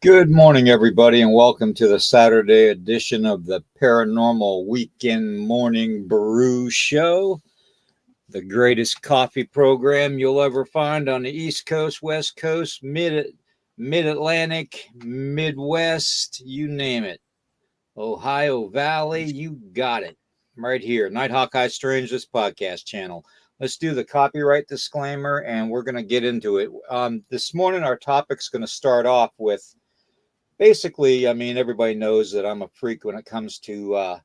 Good morning, everybody, and welcome to the Saturday edition of the Paranormal Weekend Morning Brew Show, the greatest coffee program you'll ever find on the East Coast, West Coast, Mid-Atlantic, Midwest, you name it. Ohio Valley, you got it. Right here, Nighthawk and Eric, this podcast channel. Let's do the copyright disclaimer, and we're going to get into it. This morning, our topic's going to start off with basically, I mean, everybody knows that I'm a freak when it comes to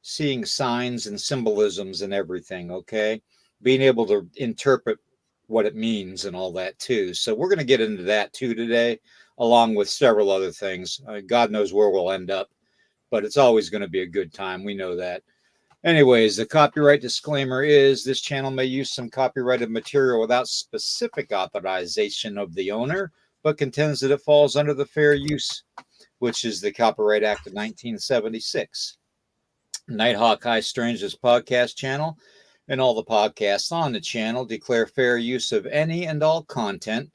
seeing signs and symbolisms and everything, okay? Being able to interpret what it means and all that, too. So we're going to get into that, too, today, along with several other things. God knows where we'll end up, but it's always going to be a good time. We know that. Anyways, the copyright disclaimer is this channel may use some copyrighted material without specific authorization of the owner, but contends that it falls under the fair use, which is the Copyright Act of 1976. Nighthawk and Eric, this podcast channel, and all the podcasts on the channel declare fair use of any and all content,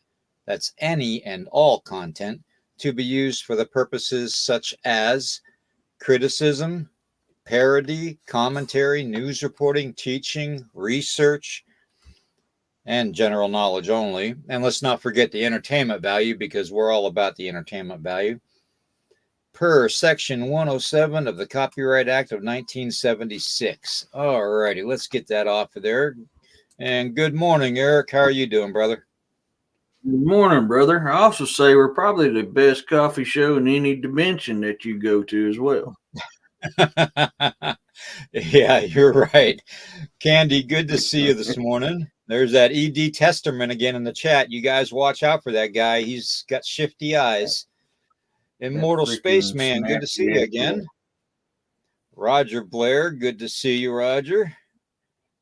that's any and all content, to be used for the purposes such as criticism, parody, commentary, news reporting, teaching, research, and general knowledge only. And let's not forget the entertainment value, because we're all about the entertainment value. Per Section 107 of the Copyright Act of 1976. All righty, let's get that off of there. And good morning, Eric. How are you doing, brother? Good morning, brother. I also say we're probably the best coffee show in any dimension that you go to as well. Yeah, you're right. Candy, good to see you this morning. There's that E.D. Testerman again in the chat. You guys watch out for that guy. He's got shifty eyes. Immortal Spaceman, good to see you again. Roger Blair, good to see you, Roger.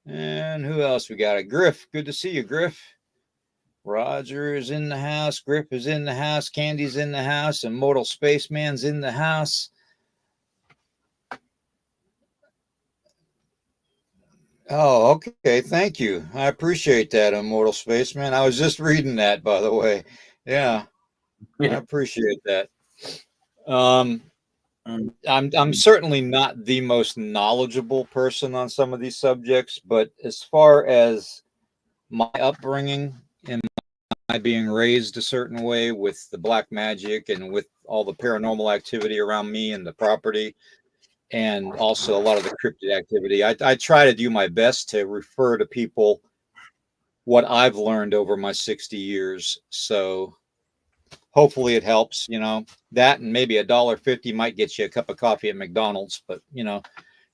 And who else we got? A Griff, good to see you, Griff. Roger is in the house. Griff is in the house. Candy's in the house. Immortal Spaceman's in the house. Oh, okay. Thank you. I appreciate that, Immortal Spaceman. I was just reading that, by the way. Yeah, I appreciate that. I'm certainly not the most knowledgeable person on some of these subjects, but as far as my upbringing and my being raised a certain way with the black magic and with all the paranormal activity around me and the property, and also a lot of the cryptid activity, I try to do my best to refer to people what I've learned over my 60 years. So hopefully it helps, that and maybe $1.50 might get you a cup of coffee at McDonald's, but you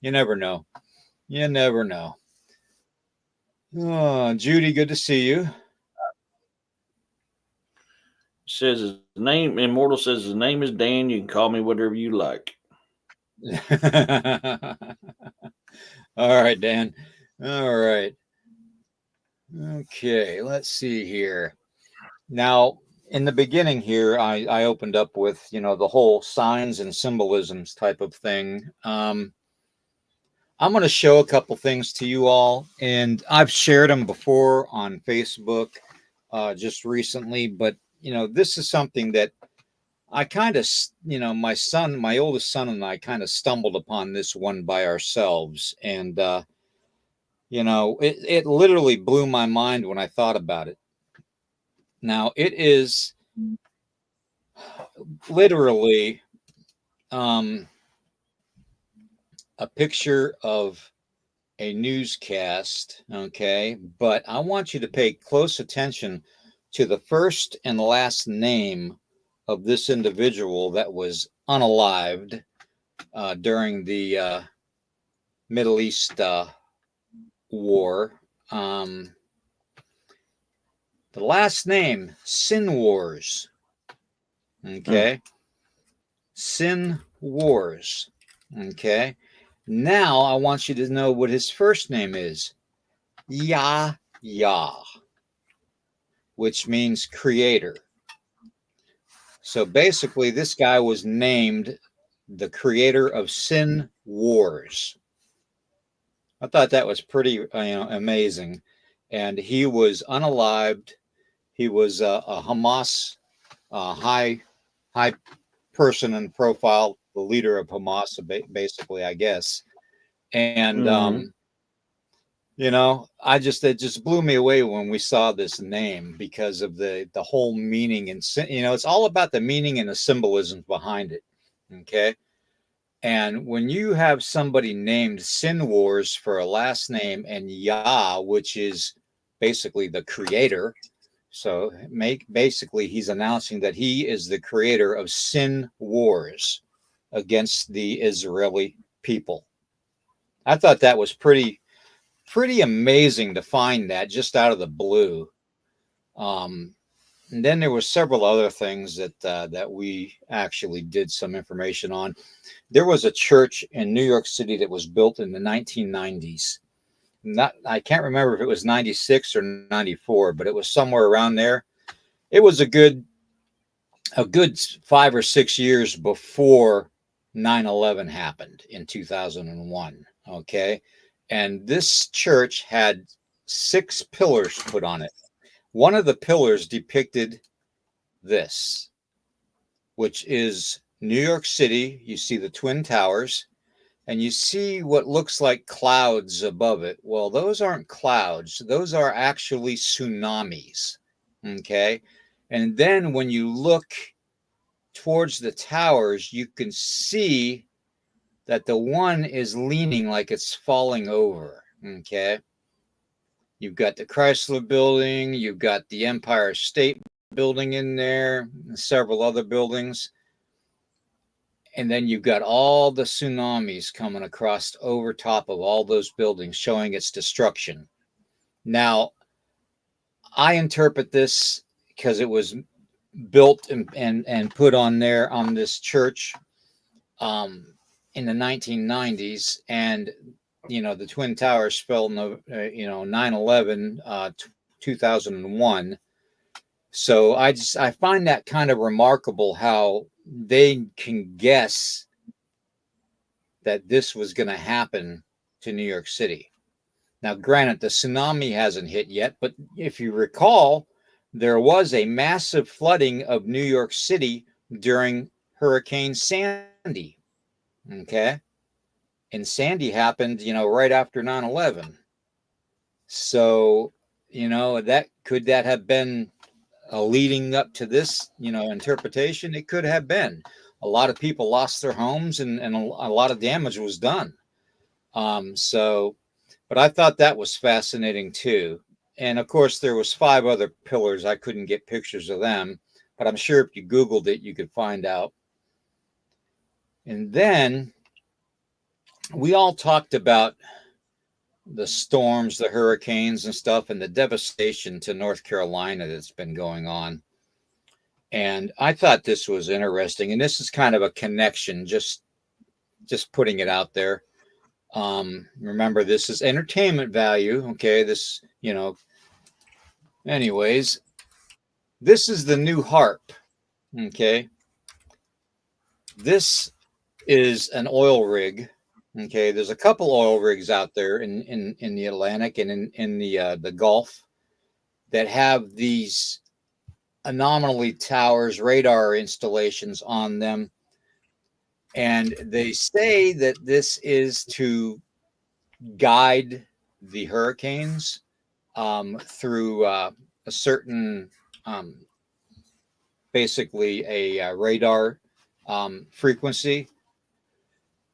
never know. You never know. Oh, Judy, good to see you. Says his name, Immortal says his name is Dan. You can call me whatever you like. All right, Dan. All right. Okay, let's see here. Now, in the beginning here, I opened up with, the whole signs and symbolisms type of thing. I'm going to show a couple things to you all, and I've shared them before on Facebook just recently, but, this is something that I kind of, my oldest son and I kind of stumbled upon this one by ourselves. And, it literally blew my mind when I thought about it. Now, it is literally a picture of a newscast, okay? But I want you to pay close attention to the first and last name of this individual that was unalived during the Middle East war. The last name, Sin Wars. Okay. Sin Wars. Okay. Now I want you to know what his first name is. Yah, which means creator. So basically, this guy was named the creator of Sin Wars. I thought that was pretty amazing. And he was unalived. He was a Hamas high person in profile, the leader of Hamas, basically, I guess. And it just blew me away when we saw this name because of the whole meaning, and it's all about the meaning and the symbolism behind it. Okay. And when you have somebody named Sin Wars for a last name, and Yah, which is basically the creator, so basically he's announcing that he is the creator of Sin Wars against the Israeli people. I thought that was pretty amazing to find that just out of the blue. And then there were several other things that we actually did some information on. There was a church in New York City that was built in the 1990s. I can't remember if it was 96 or 94, but it was somewhere around there. It was a good 5 or 6 years before 9/11 happened in 2001. Okay. And this church had 6 pillars put on it. One of the pillars depicted this, which is New York City. You see the Twin Towers, and you see what looks like clouds above it. Well, those aren't clouds. Those are actually tsunamis. Okay. And then when you look towards the towers, you can see that the one is leaning like it's falling over. Okay. You've got the Chrysler Building, you've got the Empire State Building in there, and several other buildings. And then you've got all the tsunamis coming across over top of all those buildings, showing its destruction. Now, I interpret this because it was built and put on there on this church in the 1990s, and the Twin Towers fell in 9/11 2001. So I find that kind of remarkable how they can guess that this was going to happen to New York City. Now, granted, the tsunami hasn't hit yet, but if you recall, there was a massive flooding of New York City during Hurricane Sandy. Okay. And Sandy happened, right after 9/11. So, that have been leading up to this, interpretation? It could have been. A lot of people lost their homes, and a lot of damage was done. But I thought that was fascinating too. And of course, there was 5 other pillars. I couldn't get pictures of them, but I'm sure if you Googled it, you could find out. And then we all talked about the storms, the hurricanes and stuff, and the devastation to North Carolina that's been going on. And I thought this was interesting. And this is kind of a connection, just putting it out there. Remember, this is entertainment value. Okay. This, anyways, this is the new harp. Okay. This is an oil rig. Okay. There's a couple oil rigs out there in the Atlantic and in the Gulf that have these anomaly towers, radar installations on them. And they say that this is to guide the hurricanes through a certain, basically a radar frequency.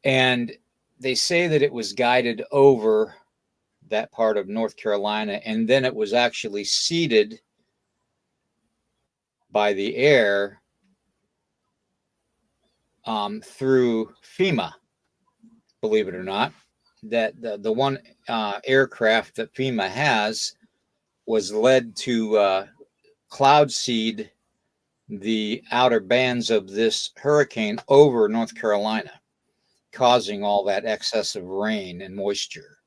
And they say that it was guided over that part of North Carolina, and then it was actually seeded by the air through FEMA, believe it or not. That the one aircraft that FEMA has was led to cloud seed the outer bands of this hurricane over North Carolina, causing all that excessive rain and moisture.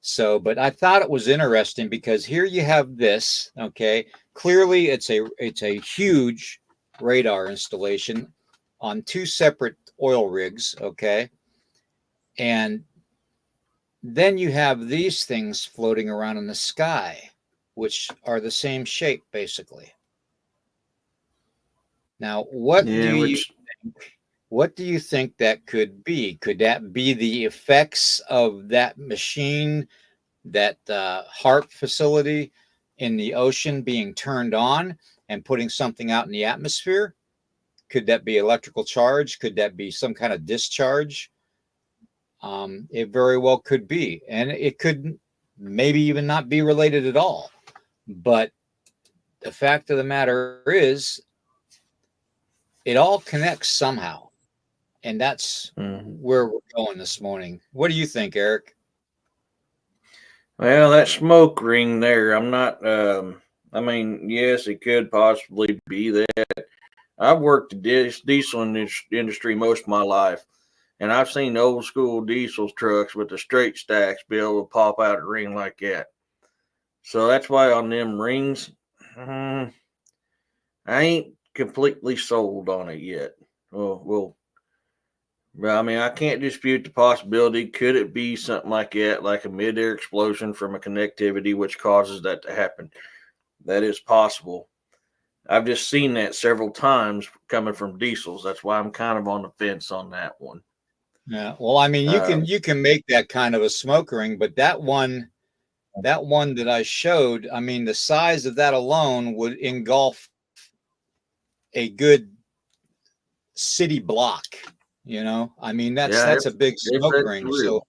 So, but I thought it was interesting because here you have this, okay, clearly it's a huge radar installation on 2 separate oil rigs, okay? And then you have these things floating around in the sky, which are the same shape, basically. Now, what do you think that could be? Could that be the effects of that machine, that HARP facility in the ocean being turned on and putting something out in the atmosphere? Could that be electrical charge? Could that be some kind of discharge? It very well could be. And it could maybe even not be related at all. But the fact of the matter is, it all connects somehow. And that's where we're going this morning. What do you think, Eric? Well, that smoke ring there, I'm not, I mean, yes, it could possibly be that. I've worked the diesel industry most of my life, and I've seen old school diesel trucks with the straight stacks be able to pop out a ring like that. So that's why on them rings, I ain't completely sold on it yet. Well, I mean, I can't dispute the possibility. Could it be something like that, like a mid-air explosion from a connectivity which causes that to happen? That is possible. I've just seen that several times coming from diesels. That's why I'm kind of on the fence on that one. Yeah. Well, I mean, you can make that kind of a smoke ring, but that one that I showed, I mean, the size of that alone would engulf a good city block. I mean, that's a big smoke ring. So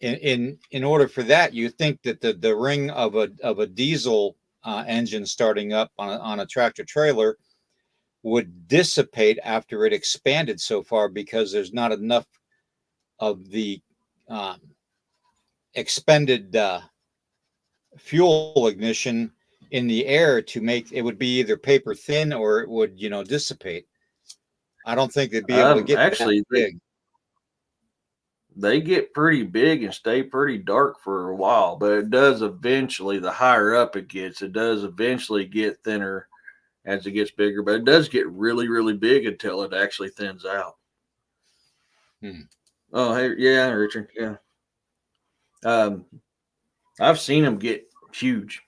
in order for that, you think that the ring of a diesel engine starting up on a tractor trailer would dissipate after it expanded so far, because there's not enough of the expended fuel ignition in the air to make it. Would be either paper thin or it would dissipate. I don't think they'd be able to get actually that big. They get pretty big and stay pretty dark for a while, but it does eventually, the higher up it gets, it does eventually get thinner as it gets bigger, but it does get really, really big until it actually thins out. Oh, hey, yeah, Richard, yeah. I've seen them get huge.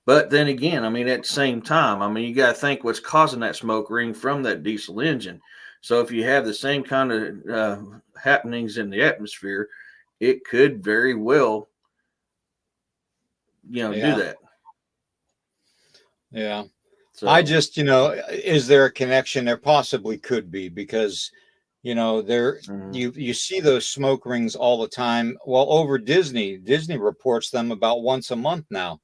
But then again, I mean, at the same time, I mean, you got to think what's causing that smoke ring from that diesel engine. So if you have the same kind of happenings in the atmosphere, it could very well, do that. Yeah. So I just, is there a connection? There possibly could be, because You know, there you see those smoke rings all the time. Well, over Disney reports them about once a month now.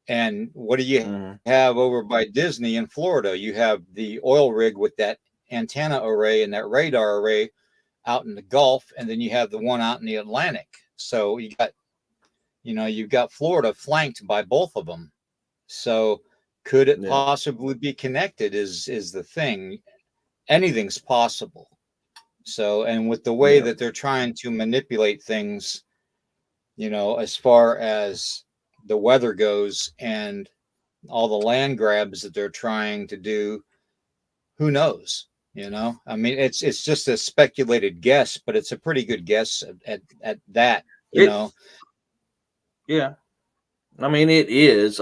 And what do you have over by Disney in Florida? You have the oil rig with that antenna array and that radar array out in the Gulf, and then you have the one out in the Atlantic. So you've got Florida flanked by both of them. So could it possibly be connected is the thing. Anything's possible. So, and with the way that they're trying to manipulate things, as far as the weather goes and all the land grabs that they're trying to do, who knows? I mean, it's just a speculated guess, but it's a pretty good guess at that, Yeah. I mean, it is.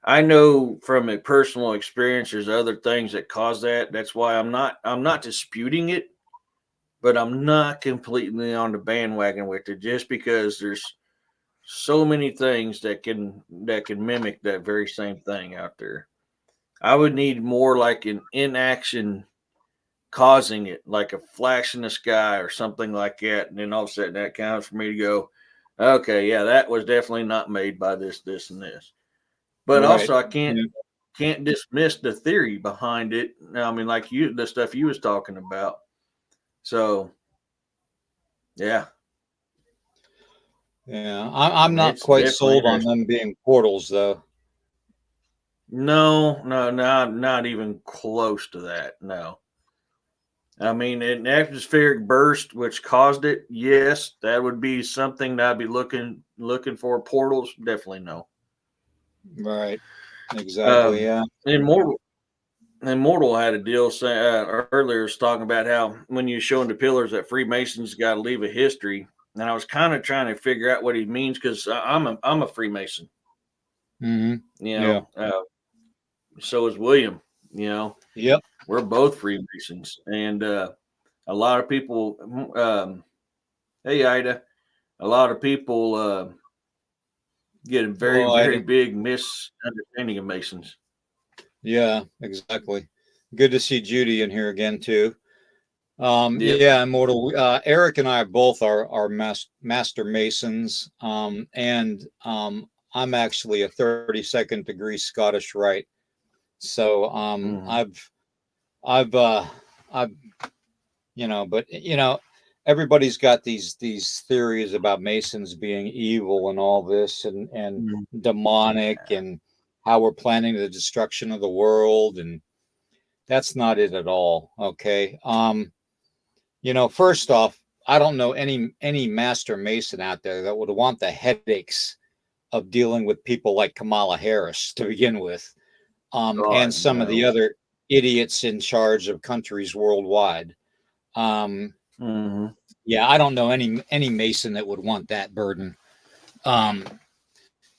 I know from a personal experience, there's other things that cause that. That's why I'm not disputing it, but I'm not completely on the bandwagon with it, just because there's so many things that can mimic that very same thing out there. I would need more like an inaction causing it, like a flash in the sky or something like that, and then all of a sudden that counts for me to go, okay, yeah, that was definitely not made by this, and this. But also, I can't dismiss the theory behind it. I mean, like the stuff you was talking about. So, yeah. Yeah, I'm not quite sold on them being portals, though. No, not even close to that. No. I mean, an atmospheric burst which caused it, yes, that would be something that I'd be looking for. Portals, definitely no. Right. Exactly. Yeah. Immortal had a deal earlier, was talking about how when you're showing the pillars that Freemasons got to leave a history, and I was kind of trying to figure out what he means, because I'm a Freemason. Yeah. So is William. Yep. We're both Freemasons, and a lot of people. Hey, Ida. A lot of people get a very big misunderstanding of Masons. Yeah, exactly. Good to see Judy in here again too. Yeah, Immortal. Eric and I both are master Masons, and I'm actually a 32nd degree Scottish Rite. So I've but everybody's got these theories about Masons being evil and all this and demonic and how we're planning the destruction of the world, and that's not it at all. Okay. First off, I don't know any master Mason out there that would want the headaches of dealing with people like Kamala Harris to begin with, and some of the other idiots in charge of countries worldwide. Yeah, I don't know any Mason that would want that burden.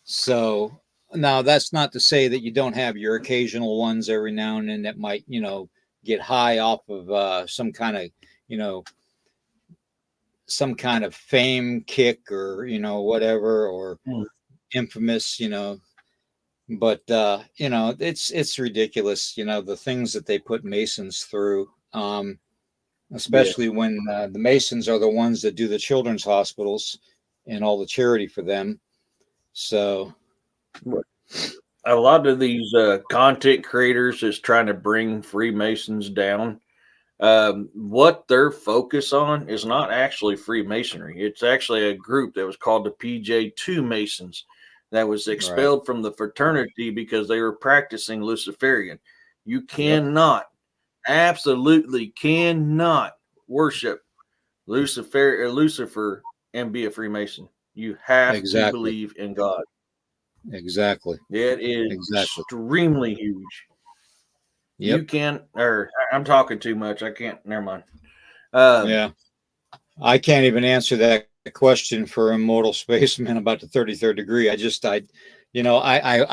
So now that's not to say that you don't have your occasional ones every now and then that might, get high off of some kind of fame kick or, whatever, or infamous, but it's ridiculous, the things that they put Masons through. Especially when the Masons are the ones that do the children's hospitals and all the charity for them. So a lot of these content creators is trying to bring Freemasons down. What they're focused on is not actually Freemasonry. It's actually a group that was called the PJ2 Masons that was expelled from the fraternity because they were practicing Luciferian. You cannot, absolutely cannot worship Lucifer and be a Freemason. You have to believe in God. Exactly. It is extremely huge. You can't, or I'm talking too much. I can't, never mind. Yeah. I can't even answer that question for Immortal Spaceman about the 33rd degree. I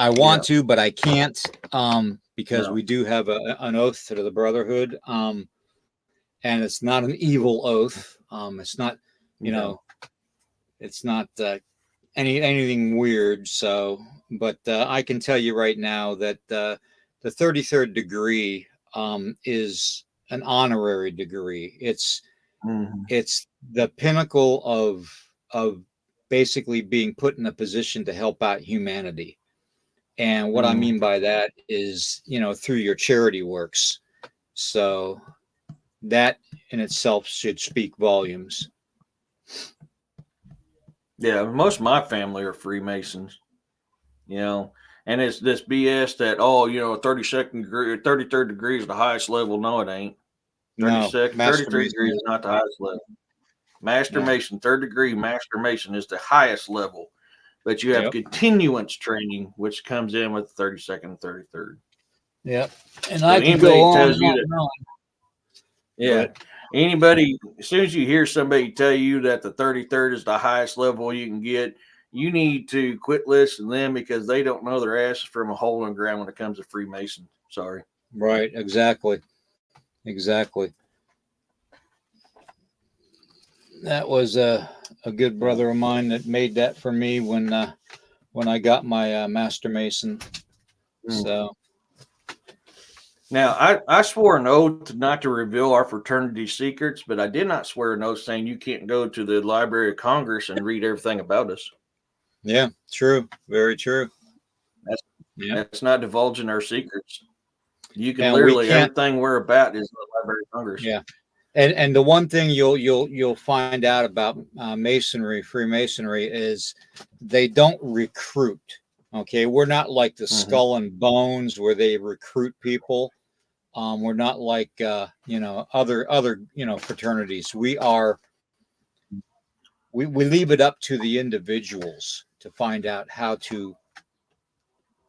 want to, but I can't, because we do have an oath to the Brotherhood. And it's not an evil oath. It's not, it's not anything weird. So, but I can tell you right now that the 33rd degree is an honorary degree. It's Mhm. it's the pinnacle of basically being put in a position to help out humanity. And what I Mhm. mean by that is, through your charity works. So that in itself should speak volumes. Yeah, most of my family are Freemasons, you know, and it's this BS that, oh, 32nd degree, 33rd degree is the highest level. No, it ain't. No, 33rd Master degree Mason. is not the highest level. Master No. Mason, third degree Master Mason is the highest level, but you have Yep. continuance training, which comes in with 32nd and 33rd. Yep. And So I could go anybody that on tells and you on that, and on. yeah, But anybody, as soon as you hear somebody tell you that the 33rd is the highest level you can get, you need to quit listening to them because they don't know their asses from a hole in the ground when it comes to Freemason. Sorry. right, exactly. Exactly. That was a good brother of mine that made that for me when I got my Master Mason. Mm. So Now, I swore an oath not to reveal our fraternity secrets, but I did not swear an oath saying you can't go to the Library of Congress and read everything about us. yeah, true, very true. That's Yeah, that's not divulging our secrets. You can and we literally can't. everything we're about is the Library of Congress. Yeah, and the one thing you'll find out about Masonry, Freemasonry, is they don't recruit. Okay, we're not like the Hmm. Skull and Bones where they recruit people. We're not like other fraternities. We leave it up to the individuals to find out how to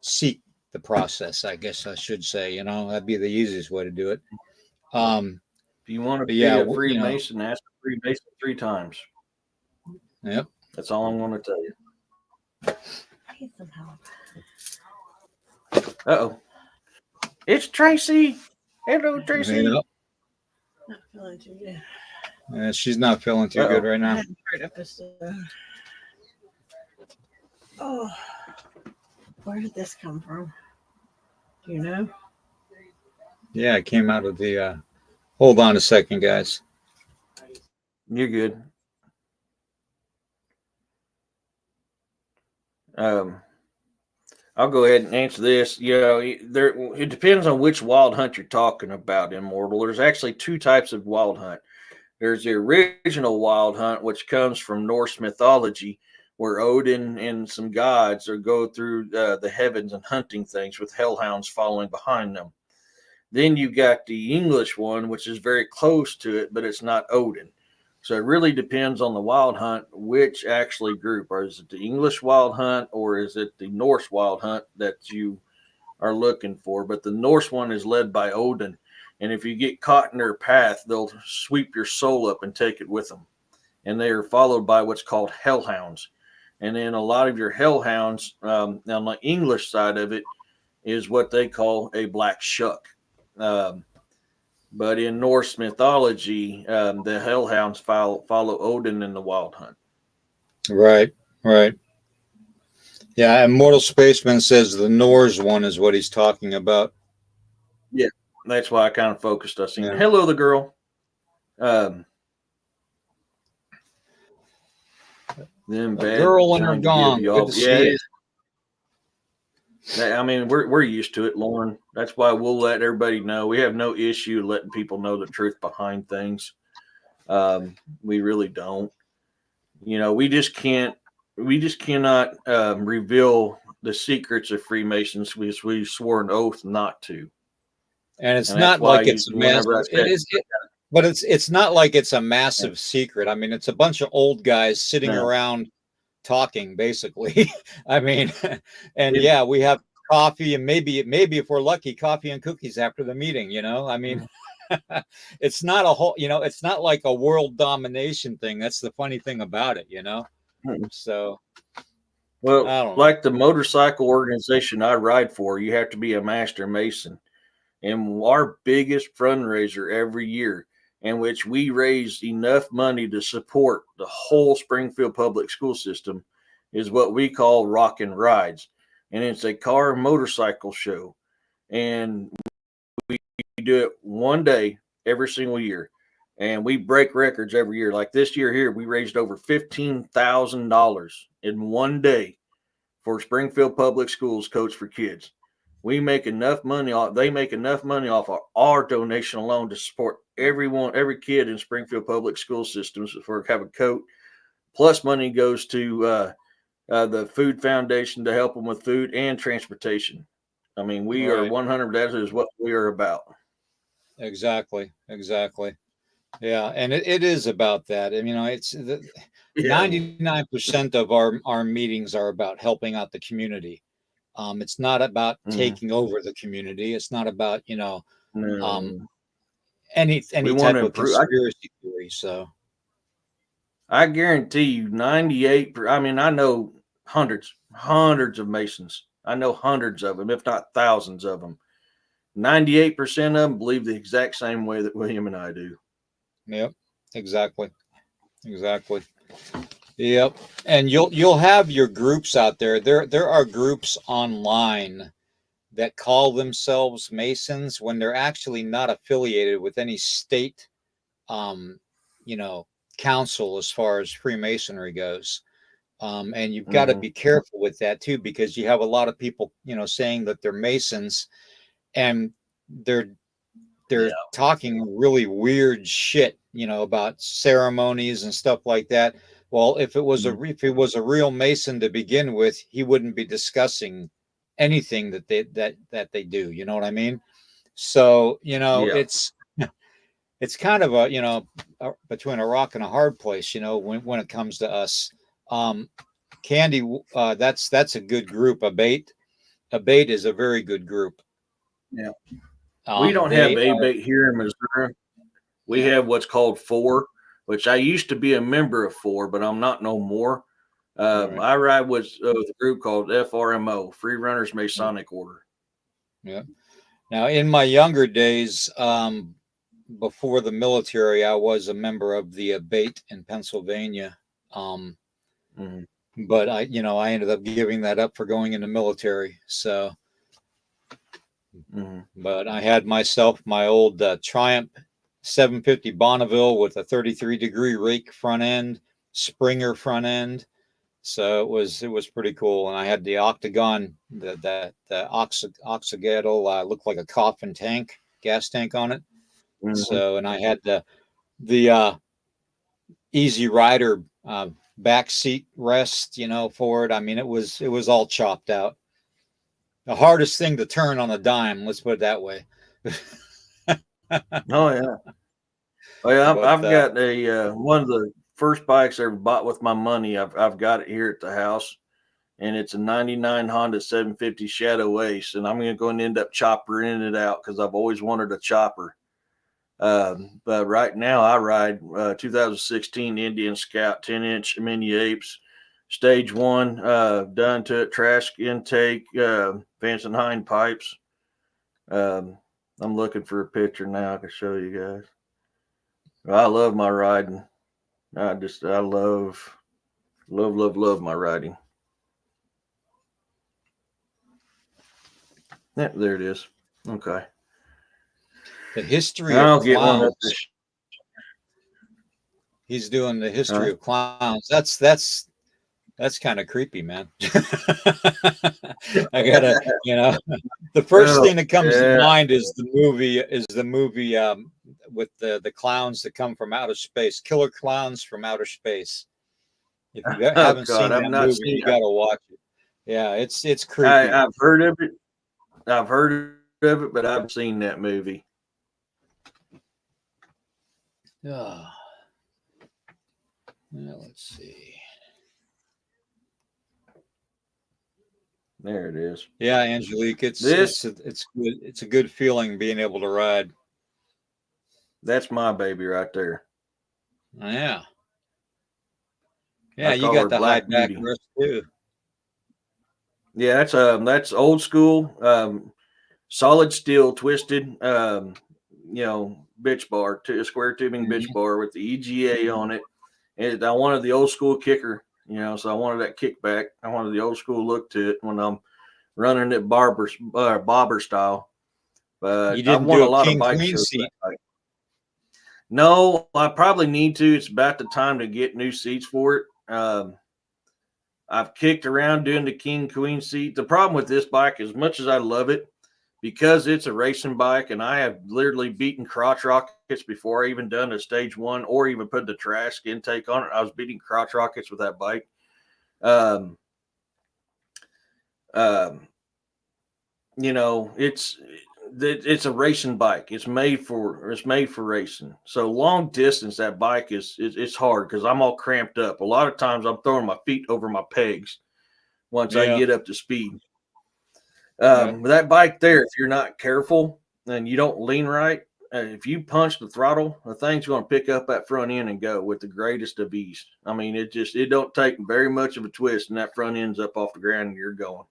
seek the process. I guess I should say. That'd be the easiest way to do it. Um, If you want to but be yeah, a Freemason, ask a Freemason 3 times. yep. That's all I'm going to tell you. Need some help. Uh-oh. It's Tracy. Hello, Tracy. Yep. Not feeling too good. She's not feeling too good Uh-oh. right I now. had heart episode. Oh, where did this come from? Do you know? Yeah, it came out of the. Hold on a second, guys. You're good. I'll go ahead and answer this. It depends on which wild hunt you're talking about, Immortal. There's actually two types of wild hunt. There's the original wild hunt, which comes from Norse mythology, where Odin and some gods are go through the heavens and hunting things with hellhounds following behind them. Then you got the English one, which is very close to it, but it's not Odin. So it really depends on the wild hunt, which actually group. Or is it the English wild hunt or is it the Norse wild hunt that you are looking for? But the Norse one is led by Odin. And if you get caught in their path, they'll sweep your soul up and take it with them. And they are followed by what's called hellhounds. And then a lot of your hellhounds, on the English side of it, is what they call a black shuck. Um, but in Norse mythology, the hellhounds follow Odin in the wild hunt. Right, right. Yeah, Immortal Spaceman says the Norse one is what he's talking about. Yeah, that's why I kind of focused us in. Yeah. Hello, the girl. Them A bad girl and her trying to give gong. you Good all. to Yeah, see it you. is. I mean, we're used to it, Lauren. That's why we'll let everybody know. We have no issue letting people know the truth behind things. We really don't. We just can't. We just cannot reveal the secrets of Freemasons because we swore an oath not to. And it's And that's not why like it's a whenever I massive. It said is, but it's not like it's a massive secret. I mean, it's a bunch of old guys sitting no, around talking, basically. I mean, and it, yeah, we have coffee and maybe if we're lucky, coffee and cookies after the meeting. I mean, it's not a whole. It's not like a world domination thing. That's the funny thing about it. So well, I don't know. like the motorcycle organization I ride for, you have to be a master mason. And our biggest fundraiser every year, in which we raise enough money to support the whole Springfield public school system, is what we call Rock and Rides. And it's a motorcycle show. And we do it one day every single year. And we break records every year. Like this year here, we raised over $15,000 in one day for Springfield Public Schools Coach for Kids. We make enough money off. They make enough money off of our donation alone to support every kid in Springfield Public School systems for have a coat. Plus, money goes to the Food Foundation to help them with food and transportation. I mean, we are 100. That is what we are about. Exactly. Yeah, and it is about that. And it's 99% of our meetings are about helping out the community. It's not about taking over the community. It's not about No. any We want type to of improve. conspiracy theory. So I guarantee you 98. I mean, I know hundreds of Masons. I know hundreds of them, if not thousands of them. 98% of them believe the exact same way that William and I do. Yep, exactly. Yep, and you'll have your groups out there. There are groups online that call themselves Masons when they're actually not affiliated with any state, council as far as Freemasonry goes. And you've got to be careful with that too, because you have a lot of people, saying that they're Masons, and they're talking really weird shit, about ceremonies and stuff like that. Well, if it was a real Mason to begin with, he wouldn't be discussing anything that they do. You know what I mean? So it's kind of between a rock and a hard place, when it comes to us. Candy, that's a good group. Abate is a very good group. Yeah. We don't have Abate here in Missouri. We have what's called FOR, which I used to be a member of FOR, but I'm not no more. I ride with a group called FRMO, Free Runners Masonic Order. Yeah. Now, in my younger days, before the military, I was a member of the Abate in Pennsylvania. But I ended up giving that up for going in the military. So, but I had myself my old Triumph 750 Bonneville with a 33-degree rake front end, Springer front end. So it was pretty cool. And I had the octagon, the oxygadal, looked like a coffin tank, gas tank on it. So, and I had the Easy Rider back seat rest, for it. I mean, it was all chopped out. The hardest thing to turn on a dime, let's put it that way. Oh yeah. I've got a one of the first bikes I ever bought with my money. I've got it here at the house, and it's a '99 Honda 750 Shadow Ace, and I'm going to go and end up choppering it out because I've always wanted a chopper. But right now I ride 2016 Indian Scout 10-inch mini apes, stage 1, done to it, trash intake, fence and hind pipes. I'm looking for a picture now I can show you guys. I love my riding. I love my riding. Yeah, there it is. Okay. The history I'll of get clowns. one up He's doing the history of clowns. That's kind of creepy, man. I gotta, the first thing that comes to mind is the movie with the clowns that come from outer space, killer clowns from outer space. If you haven't seen that movie, you gotta watch it. Yeah, it's creepy. I've heard of it. But I haven't seen that movie. Yeah, let's see. There it is. Yeah, Angelique, it's good. It's a good feeling being able to ride. That's my baby right there. Yeah. Yeah, you got the high back rest too. Yeah, that's old school, solid steel twisted, bitch bar, square tubing bitch bar with the EGA on it. And I wanted the old school kicker, so I wanted that kickback. I wanted the old school look to it when I'm running it bobber style. But you didn't I've won do a lot king of bike queen shows. seat. No, I probably need to. It's about the time to get new seats for it. I've kicked around doing the king queen seat. The problem with this bike, as much as I love it, because it's a racing bike, and I have literally beaten crotch rockets before I even done a stage one or even put the trash intake on it. I was beating crotch rockets with that bike. Um, um, you know, it's a racing bike. It's made for racing. So long distance, that bike it's hard because I'm all cramped up. A lot of times I'm throwing my feet over my pegs once I Yeah. get up to speed. Right. With that bike there, if you're not careful and you don't lean right, if you punch the throttle, the thing's going to pick up that front end and go with the greatest of ease. I mean, it don't take very much of a twist, and that front end's up off the ground and you're going.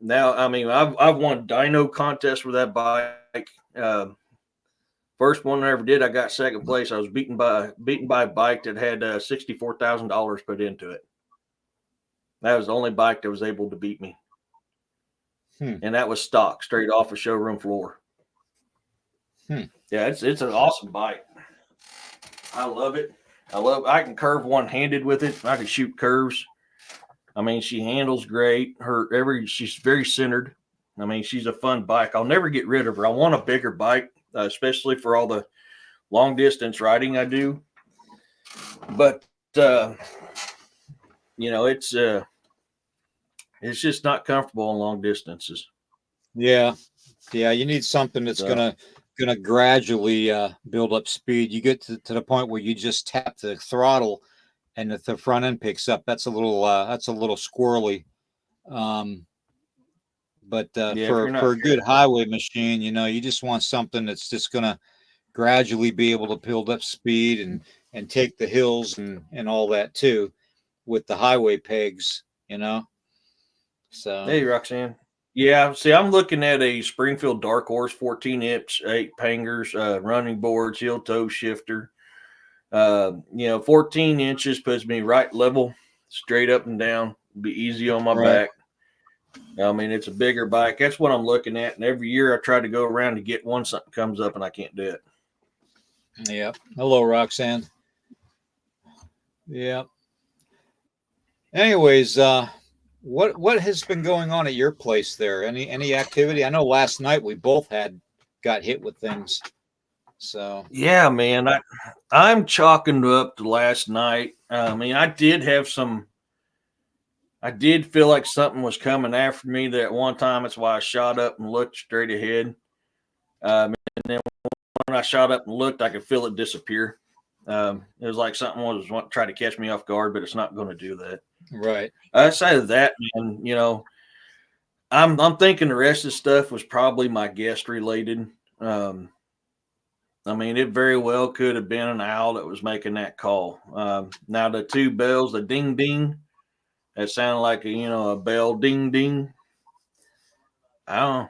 Now, I mean, I've won dyno contests with that bike. First one I ever did, I got second place. I was beaten by a bike that had $64,000 put into it. That was the only bike that was able to beat me. And that was stock, straight off a showroom floor. Yeah, it's an awesome bike. I love it. I can curve one handed with it. I can shoot curves. I mean, she handles great. She's very centered. I mean, she's a fun bike. I'll never get rid of her. I want a bigger bike, especially for all the long distance riding I do. But you know, it's just not comfortable on long distances. Yeah. You need something that's gonna gradually build up speed. You get to the point where you just tap the throttle and the front end picks up. That's a little squirrely. But for a good highway machine, you just want something that's just gonna gradually be able to build up speed and take the hills and all that too with the highway pegs. So Hey, Roxanne. Yeah, see, I'm looking at a Springfield Dark Horse 14-inch, 8 pangers, running boards, heel toe shifter. 14 inches puts me right level, straight up and down, be easy on my back. I mean, it's a bigger bike. That's what I'm looking at. And every year I try to go around to get one, something comes up and I can't do it. Yeah. Hello, Roxanne. Yeah. Anyways, what has been going on at your place there? Any activity? I know last night we both got hit with things. So yeah, man, I'm chalking up to last night. I mean, I did feel like something was coming after me there at one time. That's why I shot up and looked straight ahead. And then when I shot up and looked, I could feel it disappear. It was like something was trying to catch me off guard, but it's not going to do that. Right. Outside of that, man, I'm thinking the rest of the stuff was probably my guest related. I mean, it very well could have been an owl that was making that call. Now the two bells, the ding ding, that sounded like a bell ding ding. I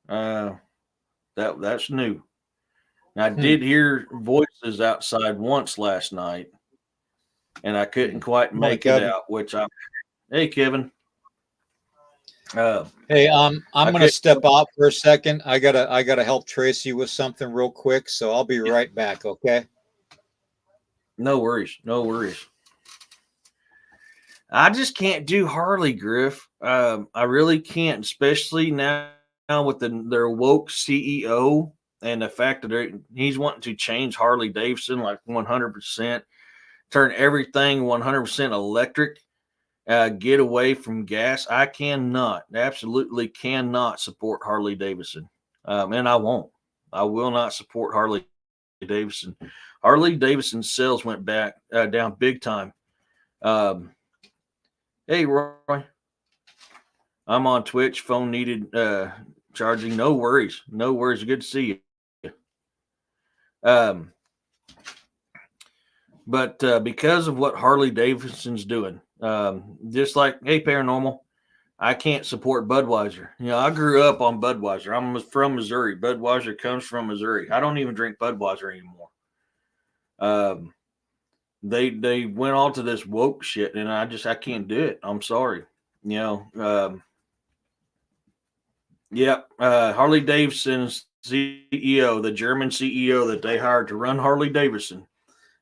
don't. That's new. Now, I did hear voices outside once last night, and I couldn't quite make it out. Hey, Kevin. Hey, I'm gonna step out for a second. I gotta help Tracy with something real quick, so I'll be right back. Okay. No worries. No worries. I just can't do Harley, Griff. I really can't, especially now with their woke CEO and the fact that he's wanting to change Harley Davidson like 100%, turn everything 100% electric, get away from gas. I absolutely cannot support Harley Davidson, and I won't. I will not support Harley Davidson. Harley Davidson sales went back down big time. Hey, Roy. I'm on Twitch. Phone needed charging. No worries. No worries. Good to see you. But because of what Harley Davidson's doing, just like, hey, Paranormal, I can't support Budweiser. I grew up on Budweiser. I'm from Missouri. Budweiser comes from Missouri. I don't even drink Budweiser anymore. They went on to this woke shit, and I can't do it. I'm sorry. Harley Davidson's CEO, the German CEO that they hired to run Harley Davidson,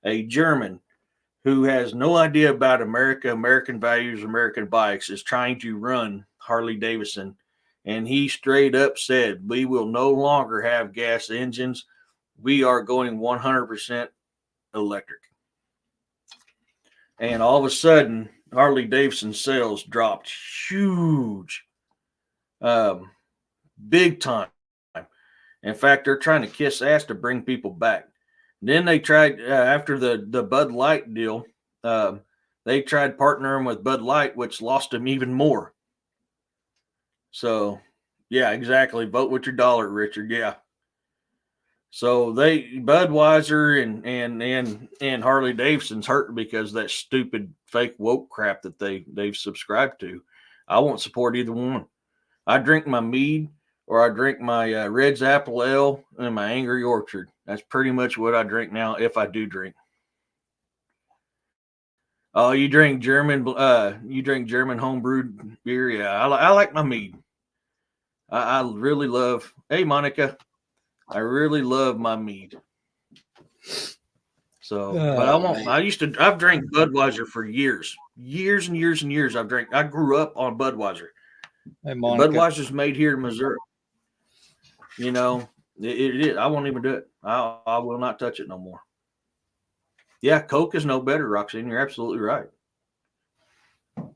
a German who has no idea about America, American values, American bikes, is trying to run Harley Davidson. And he straight up said, we will no longer have gas engines. We are going 100% electric. And all of a sudden, Harley Davidson sales dropped huge, big time. In fact, they're trying to kiss ass to bring people back. Then they tried, after the Bud Light deal, they tried partnering with Bud Light, which lost them even more. So, yeah, exactly. Vote with your dollar, Richard. Yeah. So Budweiser and Harley Davidson's hurt because of that stupid fake woke crap that they've subscribed to. I won't support either one. I drink my mead, or I drink my Red's Apple Ale and my Angry Orchard. That's pretty much what I drink now, if I do drink. Oh, you drink German homebrewed beer? Yeah, I like my mead. I really love. Hey, Monica, I really love my mead. So, but I won't. Man. I've drank Budweiser for years and years and years. I grew up on Budweiser. Hey, Monica. Budweiser's made here in Missouri. You know, it is. I won't even do it. I will not touch it no more. Yeah, Coke is no better, Roxanne. You're absolutely right.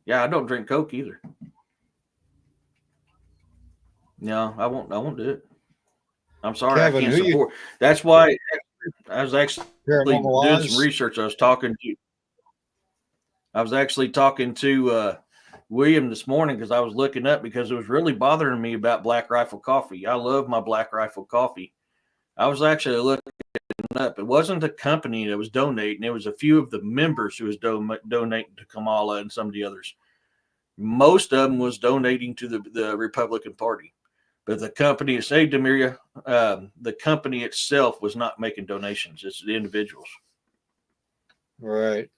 Yeah, I don't drink Coke either. No, I won't do it. I'm sorry, Kevin, I can't support. That's why I was actually doing Paranormal some research. I was actually talking to William this morning because I was looking up, because it was really bothering me about Black Rifle Coffee. I love my Black Rifle Coffee. I was actually looking up. It wasn't the company that was donating. It was a few of the members who was donating to Kamala and some of the others. Most of them was donating to the Republican Party. But the company, say Demiria, the company itself was not making donations. It's the individuals. Right.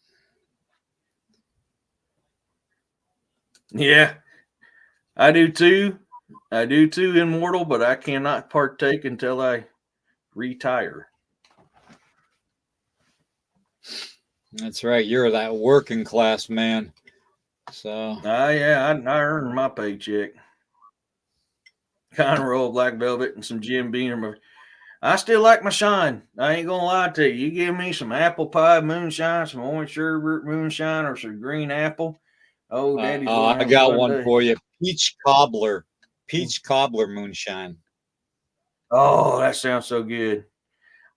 Yeah, I do too. Immortal, but I cannot partake until I retire. That's right. You're that working class man. So. Yeah, I earned my paycheck. Kind of roll Black Velvet and some Jim Beam. I still like my shine. I ain't gonna lie to you. You give me some apple pie moonshine, some orange sherbet moonshine, or some green apple. Oh, Daddy's gonna have I got a one day. for you. Peach cobbler moonshine. Oh, that sounds so good.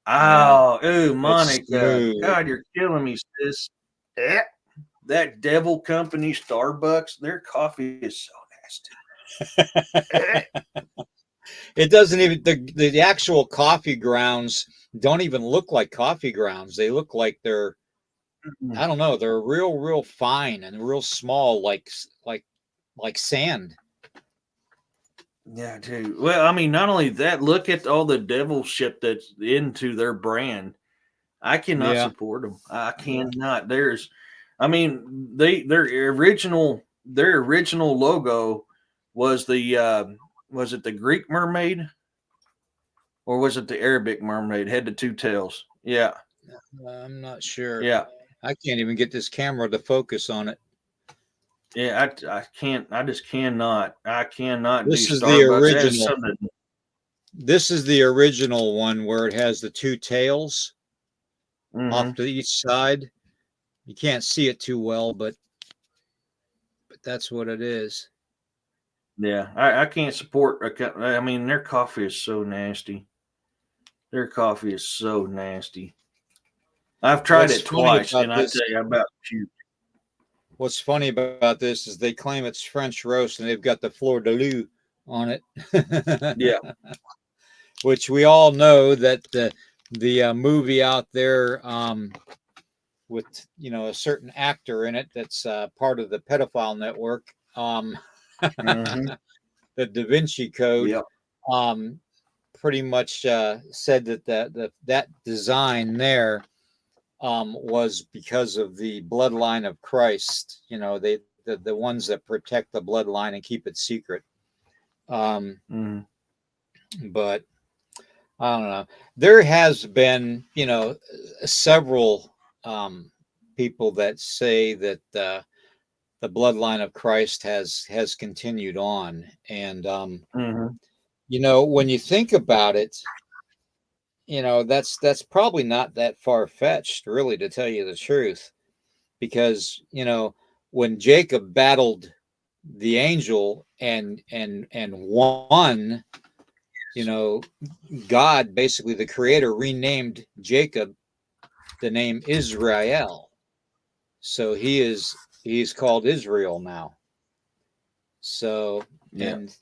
Oh, ooh, Monica. God, you're killing me, sis. That Devil Company Starbucks, their coffee is so nasty. It doesn't even, the actual coffee grounds don't even look like coffee grounds. They look like they're, I don't know, they're real fine and real small, like sand. Yeah, dude. Well, I mean, not only that, look at all the devil shit that's into their brand. I cannot support them. I cannot. I mean, their original logo was was it the Greek mermaid, or was it the Arabic mermaid? Had the two tails. Yeah. I'm not sure. Yeah. I can't even get this camera to focus on it. Yeah, I can't. I just cannot. I cannot. This do is Starbucks. the original. This is the original one where it has the two tails off to each side. You can't see it too well, but that's what it is. Yeah, I can't support. I mean, their coffee is so nasty. Their coffee is so nasty. I've tried it twice, and I tell you, I'm about to puke. What's funny about this is they claim it's French roast, and they've got the fleur de lis on it. Yeah. Which we all know that the movie out there with a certain actor in it that's part of the pedophile network, the Da Vinci Code, pretty much said that design there was because of the bloodline of Christ. The ones that protect the bloodline and keep it secret. But I don't know. There has been, several people that say that the bloodline of Christ has continued on, and Hmm. when you think about it, that's probably not that far fetched, really, to tell you the truth, because when Jacob battled the angel and won, you know, God, basically the creator, renamed Jacob the name Israel. So he's called Israel now. So, Yeah. and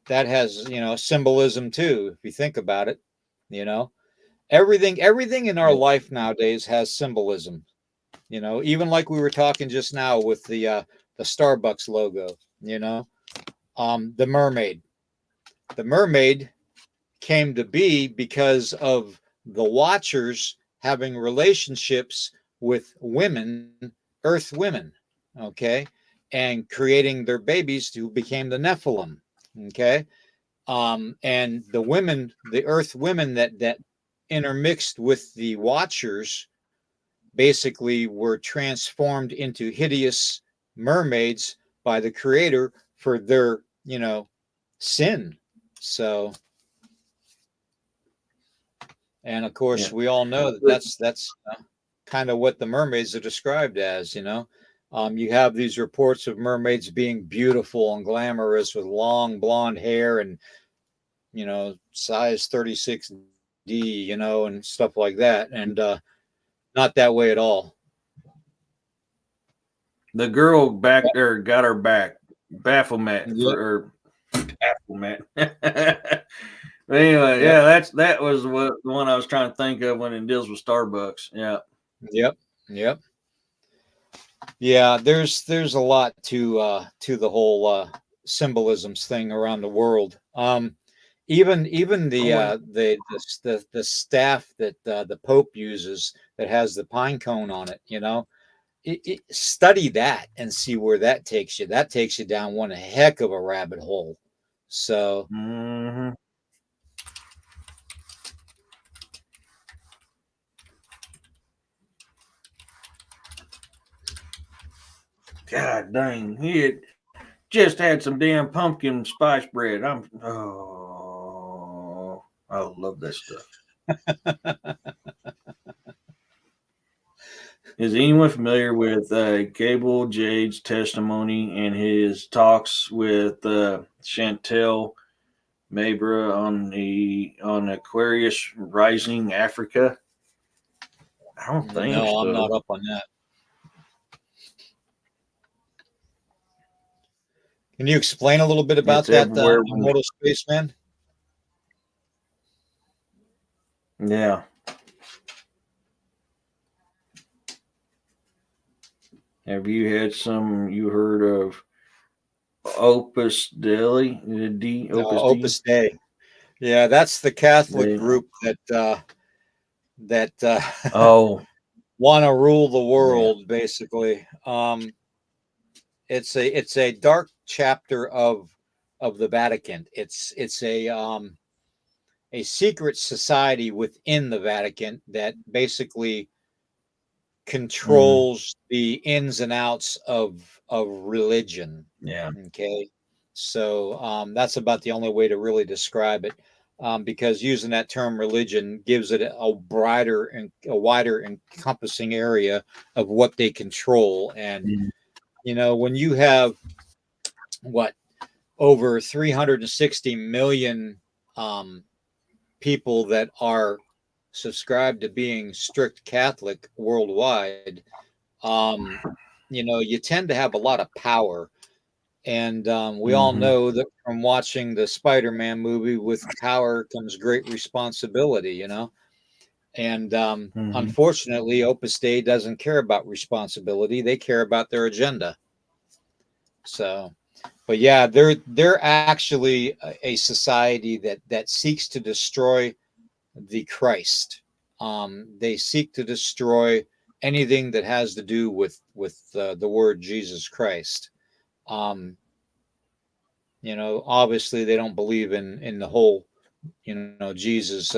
that has, symbolism too, if you think about it, you know. Everything in our Yeah. life nowadays has symbolism, even like we were talking just now with the Starbucks logo, the mermaid. The mermaid came to be because of the Watchers having relationships with women, Earth women, okay, and creating their babies who became the Nephilim, okay, and the women, the Earth women that intermixed with the Watchers, basically were transformed into hideous mermaids by the Creator for their, sin. So, and of course, Yeah. we all know that that's kind of what the mermaids are described as. You have these reports of mermaids being beautiful and glamorous with long blonde hair and size 36D, and stuff like that, and not that way at all. The girl back there got her back. Baphomet Yep, for Baphomet. Anyway, yep, yeah, that was what the one I was trying to think of when it deals with Starbucks. Yeah. yep, yep. Yeah, there's a lot to the whole symbolisms thing around the world. Even the Oh, the staff that the Pope uses that has the pine cone on it, study that and see where that takes you. That takes you down one heck of a rabbit hole. So, hmm. God dang, he had just had some damn pumpkin spice bread. I love that stuff. Is anyone familiar with Gable Jade's testimony and his talks with Chantel Mabra on Aquarius Rising Africa? I don't think no, I'm not so. up on that. Can you explain a little bit about It's that, everywhere. immortal spaceman? Yeah. Have you had some? You heard of Opus Dei? D No, Opus D. Opus Dei. Yeah, that's the Catholic They, group that oh want to rule the yeah. world, basically. It's a dark chapter of the Vatican. It's a secret society within the Vatican that basically Hmm. controls the ins and outs of religion. Yeah. Okay, so that's about the only way to really describe it, because using that term religion gives it a brighter and a wider encompassing area of what they control. And Mhm. when you have what over 360 million um, people that are subscribed to being strict Catholic worldwide, um, you tend to have a lot of power. And we all Mhm. know that from watching the Spider-Man movie, with power comes great responsibility, And Mhm. unfortunately, Opus Dei doesn't care about responsibility; they care about their agenda. So, but yeah, they're actually a society that seeks to destroy the Christ. They seek to destroy anything that has to do with the word Jesus Christ. Um, obviously they don't believe in the whole Jesus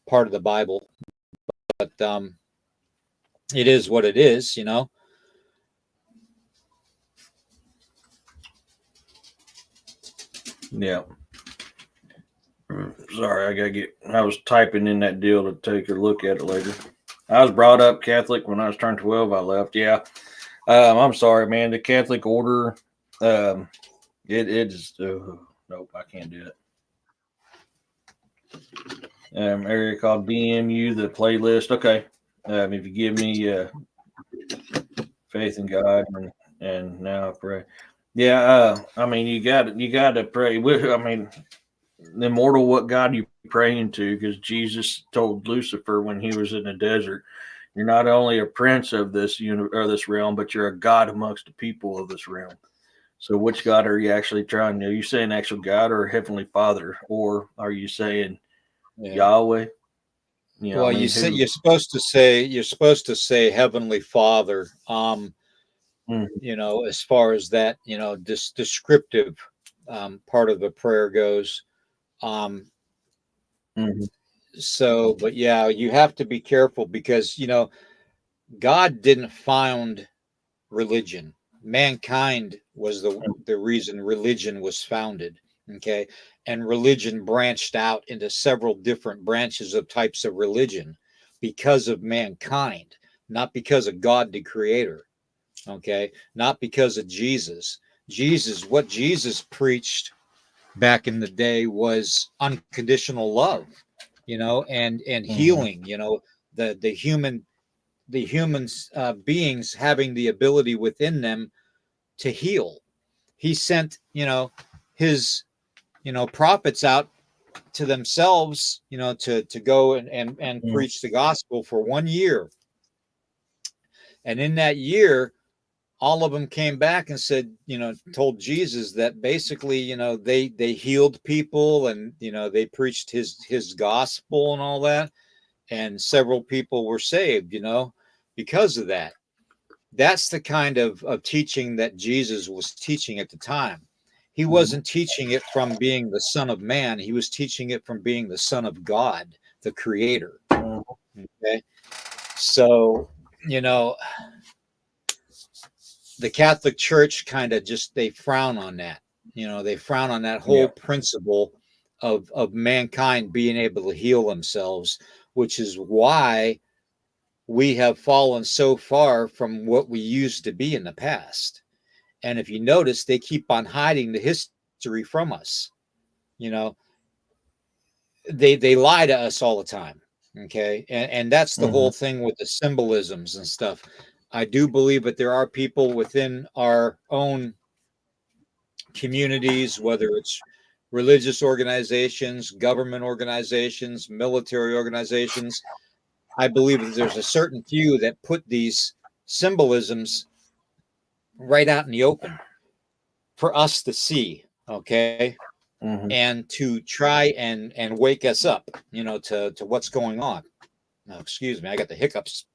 part of the Bible, but it is what it is. Yeah. Sorry, I was typing in that deal to take a look at it later. I was brought up Catholic when I was turned 12. I left. Yeah. I'm sorry, man. The Catholic order, it's nope, I can't do it. Eric, I'll DM you the playlist. Okay. If you give me faith in God and now I pray. Yeah. I mean, you got to pray. I mean, the immortal, what God you praying to? Because Jesus told Lucifer when he was in the desert, "You're not only a prince of this or this realm, but you're a god amongst the people of this realm." So, which God are you actually trying to? Are you saying actual God or Heavenly Father, or are you saying Yeah. Yahweh? I Well, mean, who? you're supposed to say Heavenly Father. Mm, As far as that, this descriptive part of the prayer goes. Um, mhm, but yeah, you have to be careful because God didn't found religion. Mankind was the reason religion was founded. Okay. And religion branched out into several different branches of types of religion because of mankind, not because of God the creator. Okay. Not because of Jesus. What Jesus preached back in the day was unconditional love, and mhm, healing, the humans beings having the ability within them to heal. He sent, his, prophets out to themselves, to go and mhm. preach the gospel for 1 year. And in that year, all of them came back and said, told Jesus that basically, they healed people, and, they preached his gospel and all that. And several people were saved, because of that. That's the kind of teaching that Jesus was teaching at the time. He wasn't teaching it from being the Son of Man. He was teaching it from being the Son of God, the Creator. Mhm. Okay. So, you know, the Catholic Church kind of just, they frown on that. They frown on that Yeah. whole principle of mankind being able to heal themselves, which is why we have fallen so far from what we used to be in the past. And if you notice, they keep on hiding the history from us. You know, they lie to us all the time. Okay. And that's the Hmm. whole thing with the symbolisms and stuff. I do believe that there are people within our own communities, whether it's religious organizations, government organizations, military organizations. I believe that there's a certain few that put these symbolisms right out in the open for us to see. Okay. Hmm. And to try and wake us up, to what's going on. No, excuse me, I got the hiccups.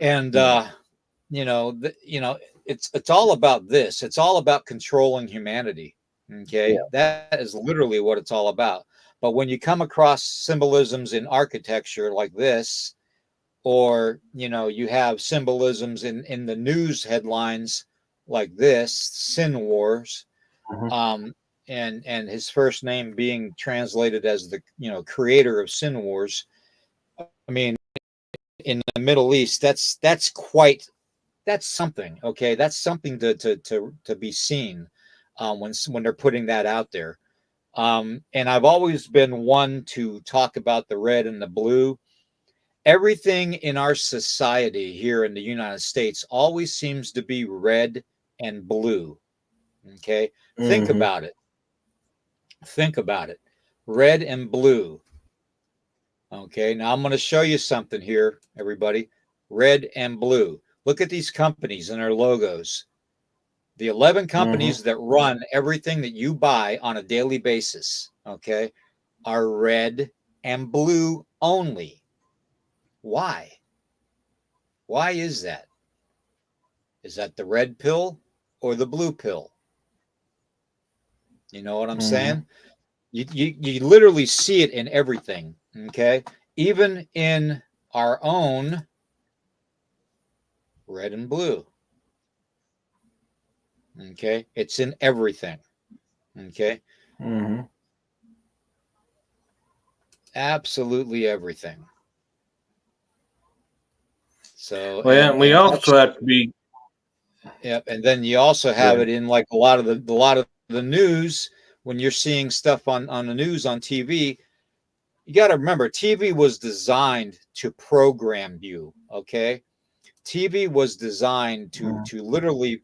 And Yeah. it's all about this. It's all about controlling humanity. Okay, Yeah. that is literally what it's all about. But when you come across symbolisms in architecture like this, or you have symbolisms in the news headlines like this, sin wars, Hmm. um, and his first name being translated as the creator of sin wars. I mean, in the Middle East, that's something. Okay, that's something to be seen when they're putting that out there. And I've always been one to talk about the red and the blue. Everything in our society here in the United States always seems to be red and blue. Okay, think Hmm. about it. Think about it. Red and blue. Okay, now I'm going to show you something here, everybody. Red and blue. Look at these companies and their logos. The 11 Hmm. companies that run everything that you buy on a daily basis, okay, are red and blue only. Why? Why is that? Is that the red pill or the blue pill? You know what I'm Hmm. saying? You literally see it in everything. Okay, even in our own red and blue. Okay, it's in everything. Okay, Mm-hmm. absolutely everything. So, Well, we and also that's, have to be. yep. And then you also Go have ahead. it in like a lot of the news. When you're seeing stuff on the news on TV, you got to remember TV was designed to program you. Okay, TV was designed to literally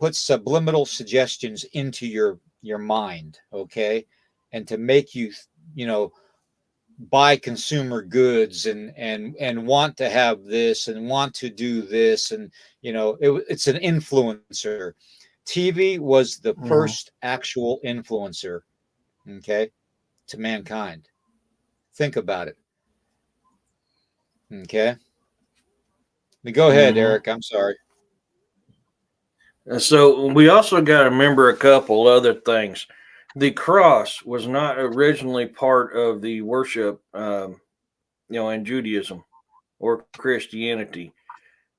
put subliminal suggestions into your mind. Okay, and to make you, you know, buy consumer goods and want to have this and want to do this, and it's an influencer. TV was the Mhm. first actual influencer, okay, to mankind. Think about it. Okay, go ahead, Mhm. Eric, I'm sorry. So we also got to remember a couple other things. The cross was not originally part of the worship, in Judaism or Christianity.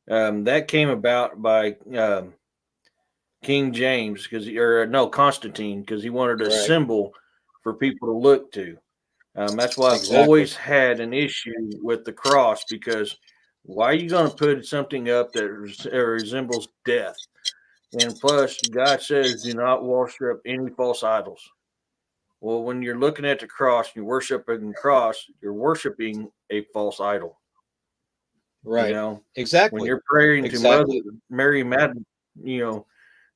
That came about by King James, or no, Constantine, because he wanted a Right, symbol for people to look to. That's why I've exactly. always had an issue with the cross, because why are you going to put something up that resembles death? And plus, God says, do not worship any false idols. Well, when you're looking at the cross, you're worshiping the cross, you're worshiping a false idol. You Right, know, when exactly, you're praying to Mother exactly. Mary Madden, you know,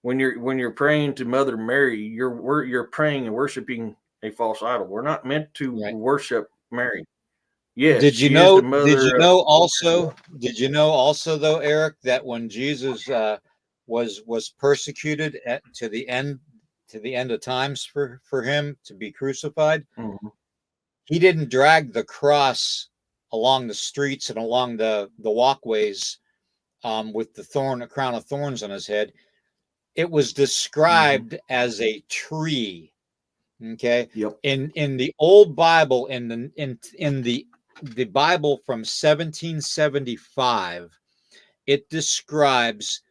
when you're praying to Mother Mary, you're praying and worshiping a false idol. We're not meant to Right. worship Mary. Yes, she is the mother of. Did you know also though, Eric, that when Jesus was persecuted to the end of times for him to be crucified, Mhm. he didn't drag the cross along the streets and along the walkways, with a crown of thorns on his head. It was Mhm. described as a tree. Okay, Yep. in the old Bible, in the Bible from 1775, it describes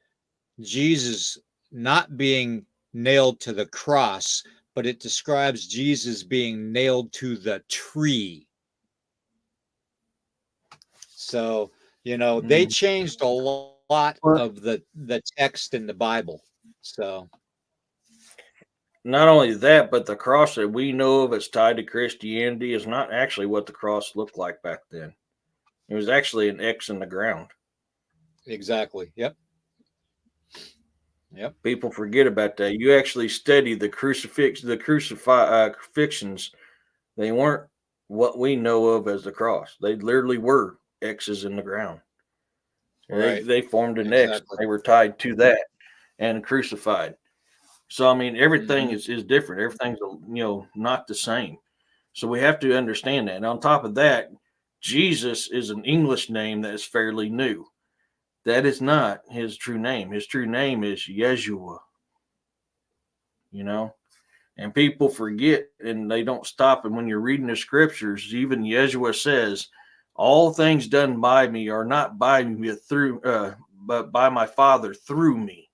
Jesus not being nailed to the cross, but it describes Jesus being nailed to the tree. So, they Mhm. changed a lot But of the text in the Bible. So, not only that, but the cross that we know of as tied to Christianity is not actually what the cross looked like back then. It was actually an X in the ground. exactly. Yep. Yep. People forget about that. You actually study crucifixions. They weren't what we know of as the cross. They literally were X's in the ground. And they Right. they formed an X. Exactly. They were tied to that and crucified. So I mean, everything Hmm. is different. Everything's not the same. So we have to understand that. And on top of that, Jesus is an English name that is fairly new. That is not his true name. His true name is Yeshua. You know, and people forget and they don't stop. And when you're reading the scriptures, even Yeshua says, "All things done by me are not by me but by my Father through me."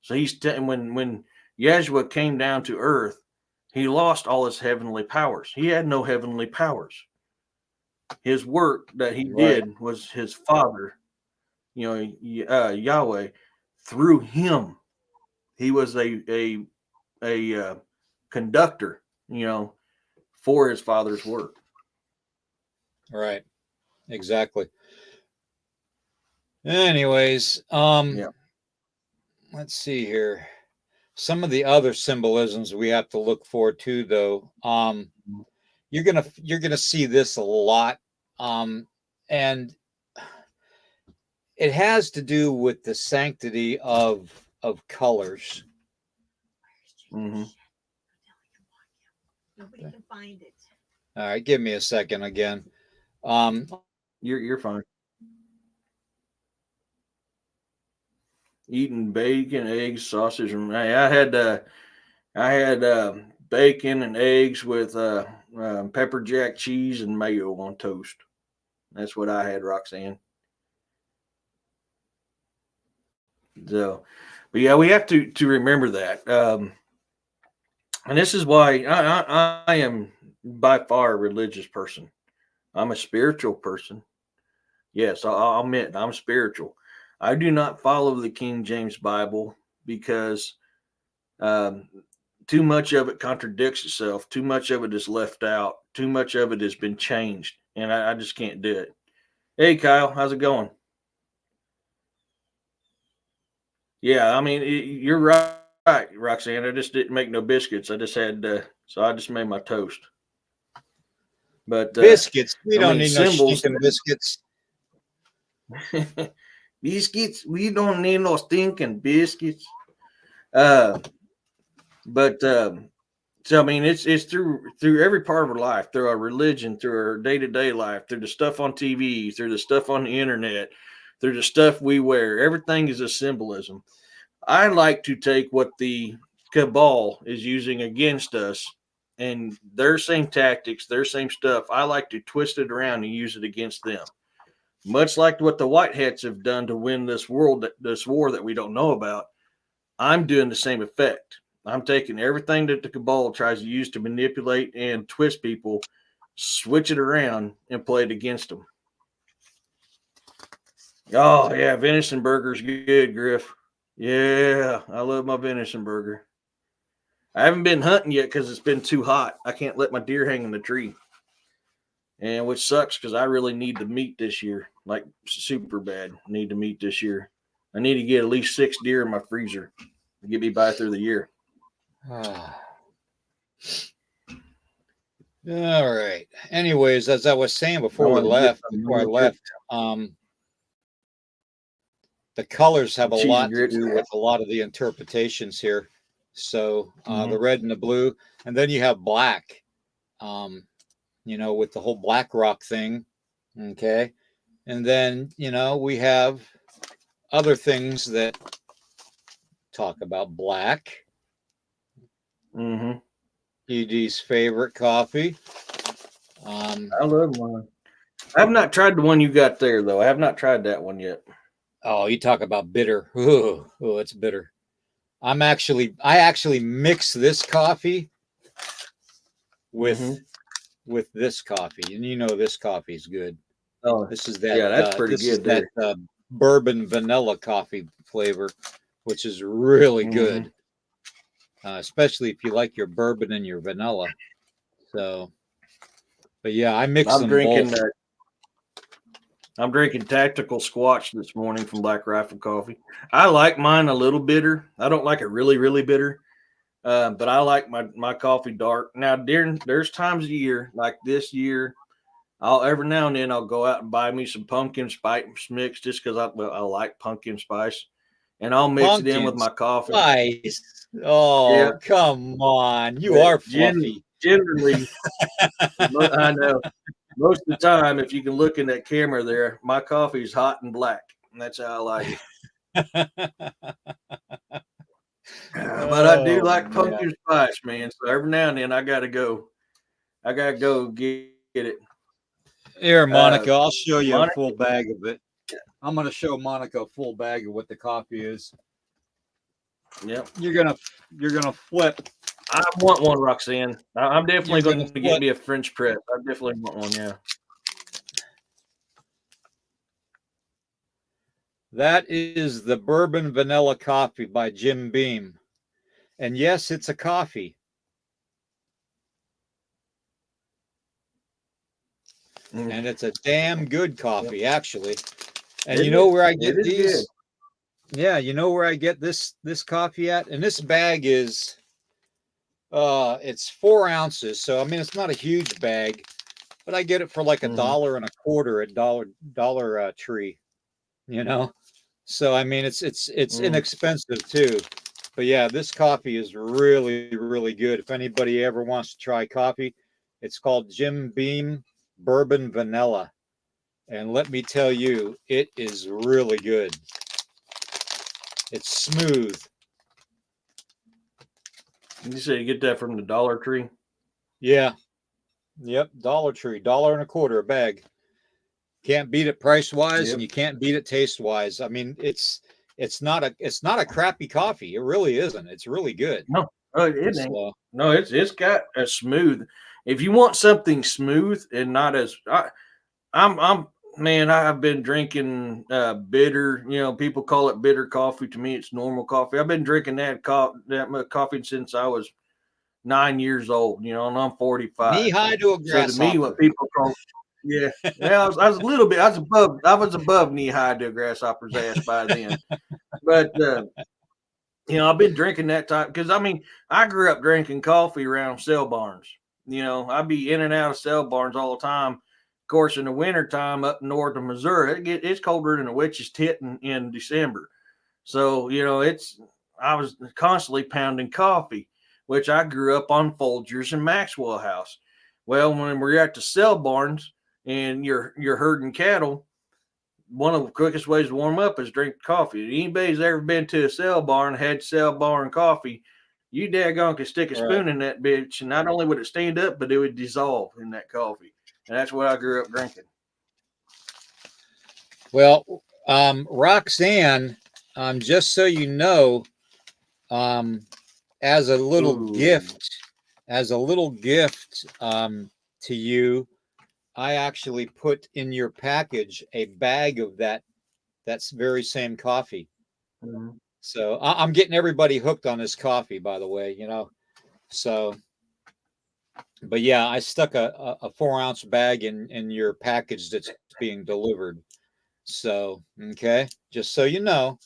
So when Yeshua came down to earth, he lost all his heavenly powers. He had no heavenly powers. His work that he Right. did was his Father, Yahweh, through him. He was a conductor, for his Father's work. Right. Exactly. Anyways, Yeah. let's see here. Some of the other symbolisms we have to look for too, though. You're gonna see this a lot, and it has to do with the sanctity of colors. Hmm. Nobody can find it. All right, give me a second again. Um, You're fine. Eating bacon, eggs, sausage, and I had bacon and eggs with pepper jack cheese and mayo on toast. That's what I had, Roxanne. So, but yeah, we have to remember that. And this is why I am by far a religious person. I'm a spiritual person. Yes, I'll admit I'm spiritual. I do not follow the King James Bible because um, too much of it contradicts itself. Too much of it is left out. Too much of it has been changed, and I just can't do it. Hey, Kyle, how's it going? Yeah, I mean, you're right, Roxanne. I just didn't make no biscuits. I just had, so I just made my toast. But Biscuits. We I don't mean, need no symbols. stinking biscuits. Biscuits. We don't need no stinking biscuits. Uh, but so I mean, it's through every part of our life, through our religion, through our day-to-day life, through the stuff on TV, through the stuff on the internet, through the stuff we wear. Everything is a symbolism. I like to take what the cabal is using against us and their same tactics, their same stuff. I like to twist it around and use it against them. Much like what the white hats have done to win this war that we don't know about. I'm doing the same effect. I'm taking everything that the cabal tries to use to manipulate and twist people, switch it around, and play it against them. Oh yeah, venison burger's good, Griff. Yeah, I love my venison burger. I haven't been hunting yet because it's been too hot. I can't let my deer hang in the tree, and which sucks because I really need the meat this year, like super bad. Need the meat this year. I need to get at least 6 deer in my freezer to get me by through the year. All right. Anyways, as I was saying before I left, the colors have a Cheese and lot to grits. do with a lot of the interpretations here. So the red and the blue, and then you have black, with the whole black rock thing. Okay. And then, we have other things that talk about black. Mm-hmm. ED's favorite coffee. I love mine. I have not tried the one you got there, though. I have not tried that one yet. Oh, you talk about bitter. Oh, it's bitter. I actually mix this coffee with this coffee, and this coffee is good. Oh, this is that. Yeah, that's pretty good. That bourbon vanilla coffee flavor, which is really good, especially if you like your bourbon and your vanilla. So, but yeah, I mix them both. I'm drinking Tactical Squatch this morning from Black Rifle Coffee. I like mine a little bitter. I don't like it really, really bitter, but I like my coffee dark. Now, there's times of year like this year, every now and then I'll go out and buy me some pumpkin spice mix just because I like pumpkin spice, and I'll mix it in with my coffee. Spice. Oh, yeah. Come on, you are fluffy. Generally, I know. Most of the time, if you can look in that camera there, my coffee is hot and black, and that's how I like it. But I do like pumpkin spice, man. So every now and then, I gotta go get it. Here, Monica, I'll show you a full bag of it. I'm gonna show Monica a full bag of what the coffee is. Yep. You're gonna flip. I want one, Roxanne. I'm definitely going to get me a French press. I definitely want one, yeah. That is the Bourbon Vanilla Coffee by Jim Beam. And yes, it's a coffee. And it's a damn good coffee, actually. And you know where I get these? Yeah, you know where I get this coffee at? And this bag is it's 4 ounces, so I mean it's not a huge bag, but I get it for like $1.25 at Dollar Tree, So I mean it's inexpensive too. But yeah, this coffee is really, really good. If anybody ever wants to try coffee, it's called Jim Beam Bourbon Vanilla. And let me tell you, it is really good. It's smooth. You say you get that from the Dollar Tree? Yeah. Yep. Dollar Tree, $1.25 a bag. Can't beat it price wise, Yep. and you can't beat it taste wise. I mean, it's not a crappy coffee. It really isn't. It's really good. No, it ain't. So, No, it's got a smooth. If you want something smooth and not as I'm man, I've been drinking bitter. You know, people call it bitter coffee. To me, it's normal coffee. I've been drinking that much coffee since I was 9 years old. You know, and I'm 45. knee high to a So to me, what grasshopper. people call yeah, I was a little bit. I was above knee high to a grasshopper's ass by then. But you know, I've been drinking that type because I mean, I grew up drinking coffee around cell barns. You know, I'd be in and out of cell barns all the time. Of course, in the wintertime up north of Missouri, it's colder than a witch's tit in December. So, you know, I was constantly pounding coffee, which I grew up on Folgers and Maxwell House. Well, when we're at the cell barns and you're herding cattle, one of the quickest ways to warm up is drink coffee. If anybody's ever been to a cell barn, had cell barn coffee, you daggone could stick a Right. spoon in that bitch, and not only would it stand up, but it would dissolve in that coffee. And that's what I grew up drinking. Well, Roxanne, just so you know, as a little Ooh. gift, to you, I actually put in your package a bag of that's very same coffee. Mhm. So I'm getting everybody hooked on this coffee, by the way, you know. So, but yeah, I stuck a 4-ounce bag in your package that's being delivered. So, okay, just so you know.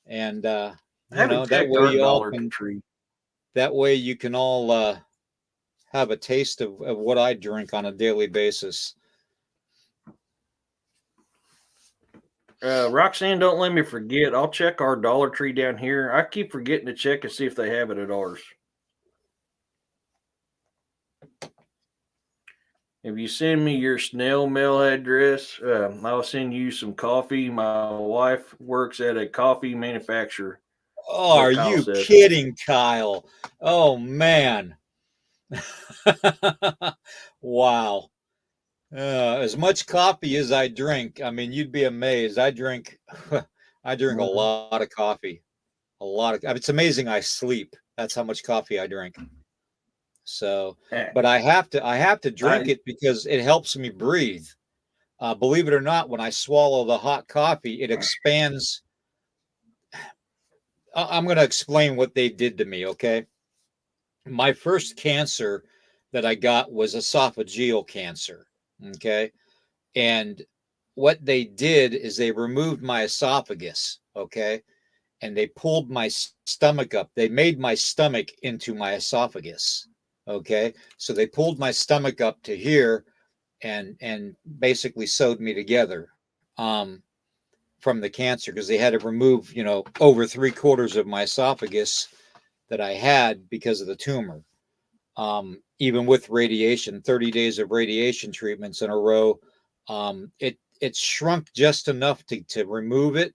And I haven't that checked way our you all Dollar can Tree. have a taste of what I drink on a daily basis. Roxanne, don't let me forget. I'll check our Dollar Tree down here. I keep forgetting to check and see if they have it at ours. If you send me your snail mail address, I'll send you some coffee. My wife works at a coffee manufacturer. Oh, What are Kyle you says. kidding, Kyle? Oh man. Wow. As much coffee as I drink, I mean, you'd be amazed. I drink I drink a Mhm. lot of coffee. I mean, it's amazing I sleep. That's how much coffee I drink. So, Eh, but I have to drink I, it because it helps me breathe. Believe it or not, when I swallow the hot coffee, it expands. I'm going to explain what they did to me, okay? My first cancer that I got was esophageal cancer, okay? And what they did is they removed my esophagus, okay? And they pulled my stomach up. They made my stomach into my esophagus, okay? So they pulled my stomach up to here and basically sewed me together from the cancer because they had to remove, over 3/4 of my esophagus that I had because of the tumor. Even with radiation, 30 days of radiation treatments in a row, it shrunk just enough to remove it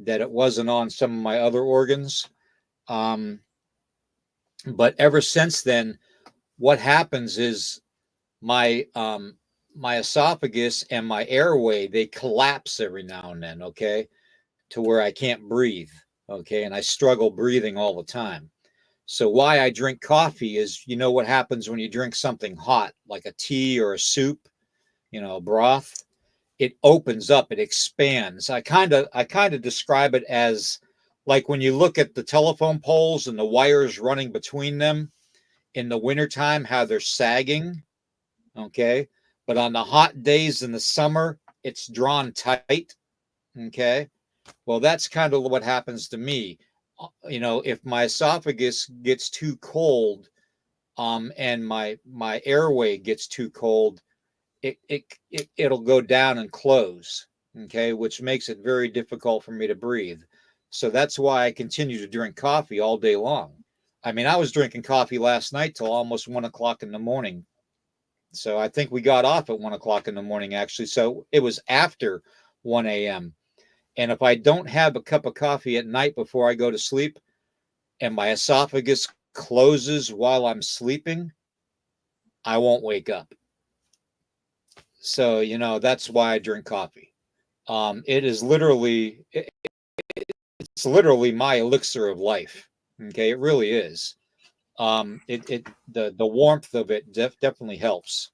that it wasn't on some of my other organs. Um, but ever since then, what happens is my my esophagus and my airway, they collapse every now and then, okay, to where I can't breathe, okay, and I struggle breathing all the time. So why I drink coffee is, what happens when you drink something hot like a tea or a soup, broth. It opens up, it expands. I kind of describe it as like when you look at the telephone poles and the wires running between them in the wintertime, how they're sagging, okay? But on the hot days in the summer, it's drawn tight, okay? Well, that's kind of what happens to me. If my esophagus gets too cold, and my airway gets too cold, it'll go down and close, okay, which makes it very difficult for me to breathe. So that's why I continue to drink coffee all day long. I mean, I was drinking coffee last night till almost 1 o'clock in the morning. So I think we got off at 1 o'clock in the morning, actually. So it was after 1 a.m. And if I don't have a cup of coffee at night before I go to sleep and my esophagus closes while I'm sleeping, I won't wake up. So, that's why I drink coffee. It is literally, it's literally my elixir of life. Okay. It really is. The warmth of it definitely helps.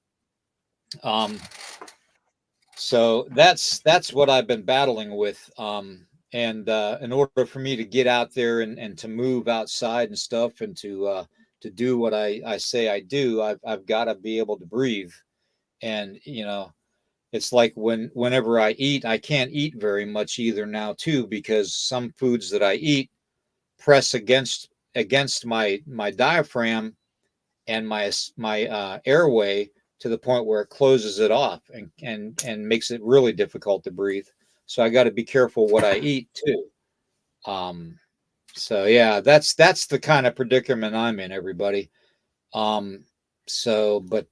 So that's what I've been battling with. And in order for me to get out there and to move outside and stuff and to do what I say I do, I've got to be able to breathe. And it's like whenever I eat, I can't eat very much either now too, because some foods that I eat press against my diaphragm and my airway to the point where it closes it off and makes it really difficult to breathe. So I got to be careful what I eat too. So yeah, that's the kind of predicament I'm in, everybody. But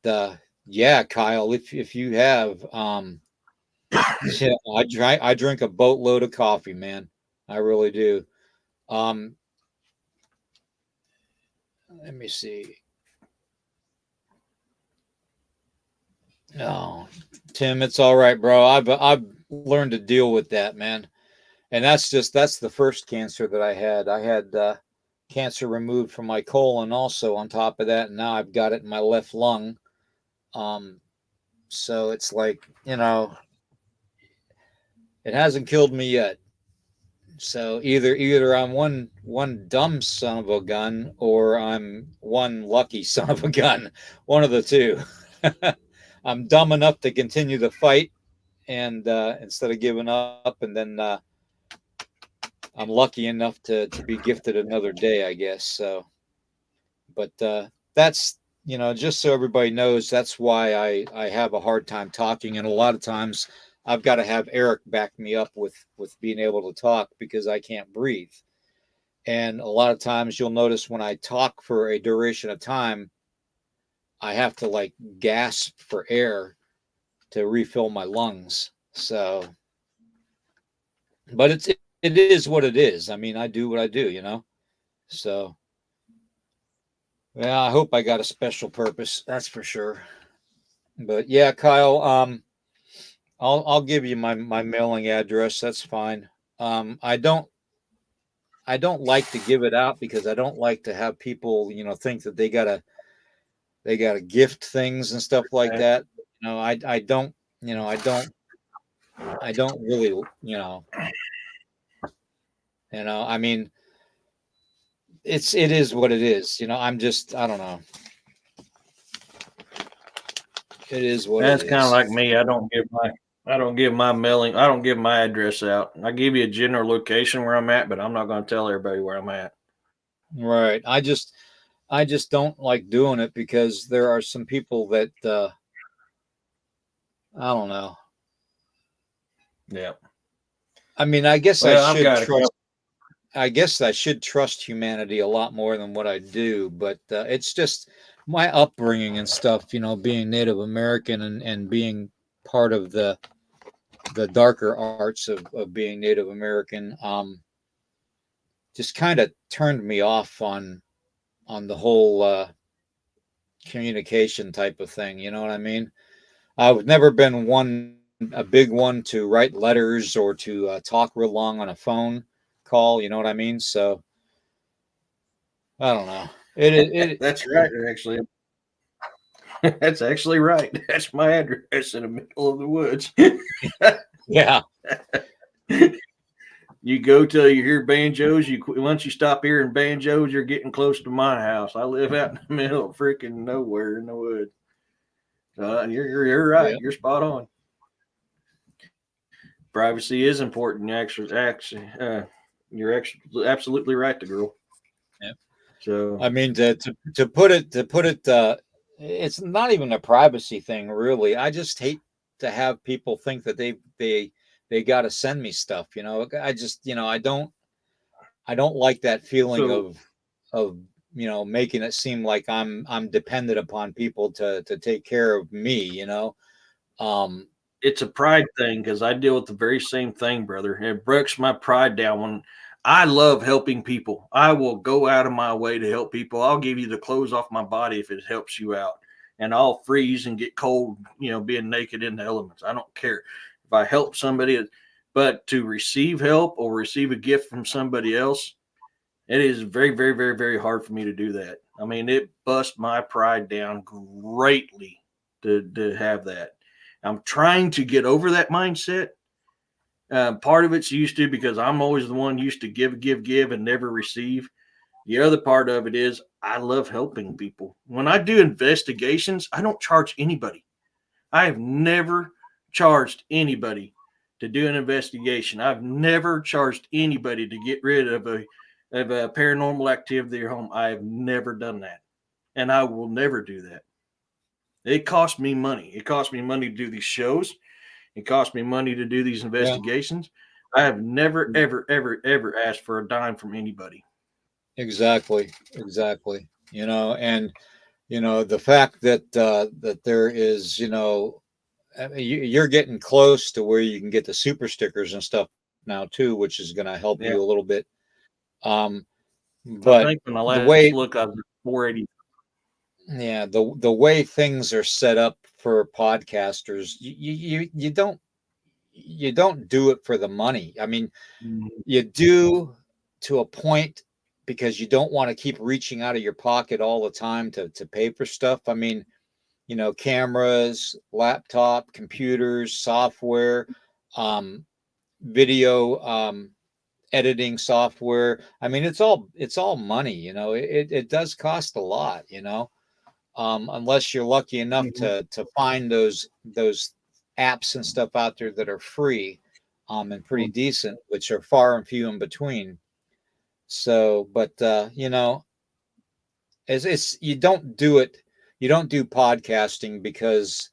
yeah, Kyle, if you have yeah, I drink a boatload of coffee, man. I really do. Um, Let me see. No, Tim, it's all right, bro. I've learned to deal with that, man. And that's the first cancer that I had. I had cancer removed from my colon also on top of that, and now I've got it in my left lung. Um, so it's like, it hasn't killed me yet. So either I'm one dumb son of a gun or I'm one lucky son of a gun. One of the two. I'm dumb enough to continue the fight and instead of giving up, and then I'm lucky enough to be gifted another day, I guess. So, but that's just so everybody knows, that's why I have a hard time talking, and a lot of times I've got to have Eric back me up with being able to talk because I can't breathe. And a lot of times you'll notice when I talk for a duration of time, I have to like gasp for air to refill my lungs. So, but it is what it is. I mean, I do what I do. So, yeah, I hope I got a special purpose. That's for sure. But yeah, Kyle, I'll give you my mailing address. That's fine. I don't like to give it out because I don't like to have people, think that they gotta gift things and stuff like that. I don't, I don't really, I mean, it is what it is. I don't know. It is what That's it kind of is. like me. I don't give my mailing. I don't give my address out. I give you a general location where I'm at, but I'm not going to tell everybody where I'm at. Right. I just don't like doing it because there are some people that I don't know. Yeah. I mean, I guess I Well, I've should got a trust. couple. I guess I should trust humanity a lot more than what I do, but it's just my upbringing and stuff. Being Native American and being part of the darker arts of being Native American, just kind of turned me off on the whole communication type of thing. You know what I mean? I've never been a big one to write letters or to talk real long on a phone call. You know what I mean? So I don't know. It That's right, actually. That's actually right. That's my address in the middle of the woods. yeah. You go till you hear banjos. Once you stop hearing banjos, you're getting close to my house. I live out in the middle of freaking nowhere in the woods. You're right. Yeah. You're spot on. Privacy is important. You're actually absolutely right, the girl. Yeah. So I mean to put it it's not even a privacy thing really. I just hate to have people think that they got to send me stuff, I just, I don't like that feeling so of making it seem like I'm dependent upon people to take care of me. Um, it's a pride thing because I deal with the very same thing, brother. It breaks my pride down when I love helping people. I will go out of my way to help people. I'll give you the clothes off my body if it helps you out. And I'll freeze and get cold, being naked in the elements. I don't care if I help somebody, but to receive help or receive a gift from somebody else, it is very, very, very, very hard for me to do that. I mean, it busts my pride down greatly to have that. I'm trying to get over that mindset. Part of it's used to because I'm always the one used to give, and never receive. The other part of it is I love helping people. When I do investigations, I don't charge anybody. I have never charged anybody to do an investigation. I've never charged anybody to get rid of a paranormal activity at home. I have never done that, and I will never do that. It costs me money. It costs me money to do these shows. It costs me money to do these investigations. I have never, ever, ever, ever asked for a dime from anybody. Exactly. And the fact that that there is, I mean, you're getting close to where you can get the super stickers and stuff now too, which is going to help you a little bit. I But think when I the last way, look, I was at 480. yeah, the way things are set up for podcasters, you don't do it for the money. I mean, you do to a point because you don't want to keep reaching out of your pocket all the time to pay for stuff. I mean, cameras, laptop, computers, software, video editing software. I mean, it's all money. It does cost a lot. Unless you're lucky enough to find those apps and stuff out there that are free, and pretty decent, which are far and few in between. So, but it's you don't do it. You don't do podcasting because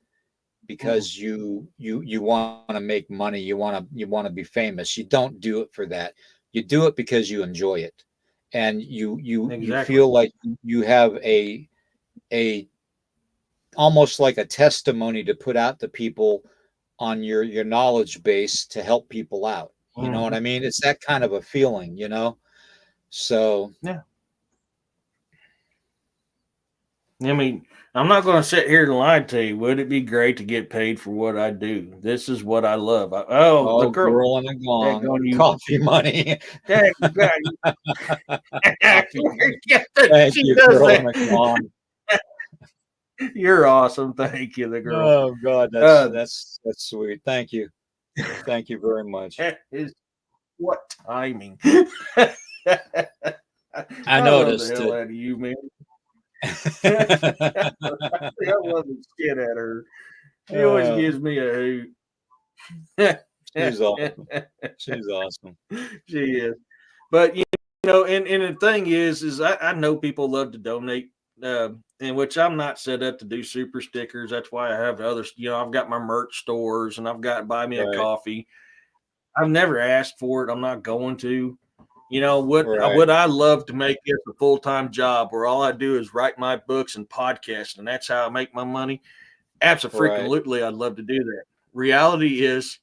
you want to make money. You want to be famous. You don't do it for that. You do it because you enjoy it, and you Exactly. feel like you have a almost like a testimony to put out to people on your knowledge base to help people out. You know what I mean? It's that kind of a feeling, So Yeah. I mean, I'm not going to sit here and lie to you. Would it be great to get paid for what I do? This is what I love. The girl and a gong, on you. coffee money. Dang, God. Coffee money. Yeah, Thank she you, does girl that. and a gong. You're awesome. Thank you, the girl. Oh God, that's sweet. Thank you very much. That is what timing. I I love the noticed hell it. out of you, man. I love the shit at her. She always gives me a hoot. She's awesome. She's awesome. She is. But and the thing is I know people love to donate, in which I'm not set up to do super stickers. That's why I have others. I've got my merch stores and I've got buy me a coffee. I've never asked for it. I'm not going to. Would I love to make it a full-time job where all I do is write my books and podcast, and that's how I make my money? Absolutely, I'd love to do that. Reality is,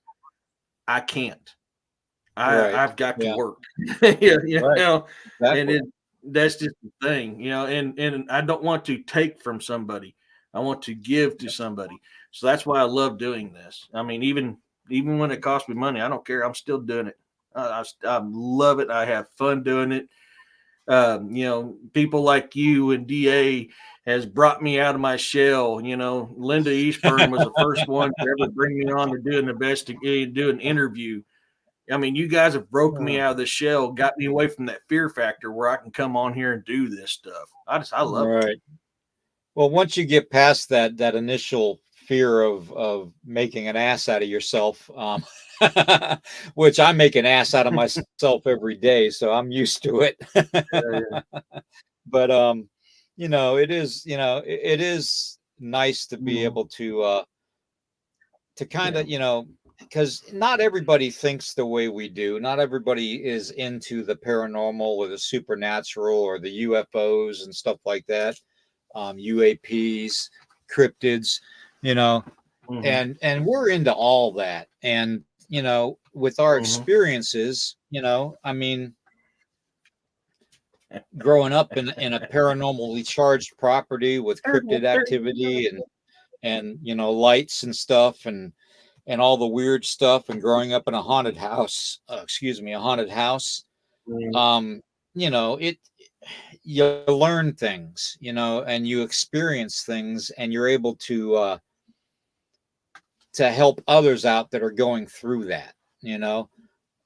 I can't. I've got to work. Exactly. And that's just the thing, and I don't want to take from somebody. I want to give to somebody. So that's why I love doing this. I mean, even when it costs me money, I don't care. I'm still doing it. I love it. I have fun doing it. People like you and DA has brought me out of my shell. Linda Eastburn was the first one to ever bring me on to do an interview. I mean, you guys have broken me out of the shell, got me away from that fear factor where I can come on here and do this stuff. I love it. Well, once you get past that initial fear of making an ass out of yourself, which I make an ass out of myself every day, so I'm used to it. But it is nice to be able to kind of because not everybody thinks the way we do. Not everybody is into the paranormal or the supernatural or the UFOs and stuff like that. UAPs, cryptids, and we're into all that. And with our experiences, I mean, growing up in a paranormally charged property with cryptid activity and lights and stuff and all the weird stuff, and growing up in a haunted house, a haunted house. um it you learn things, and you experience things, and you're able to help others out that are going through that,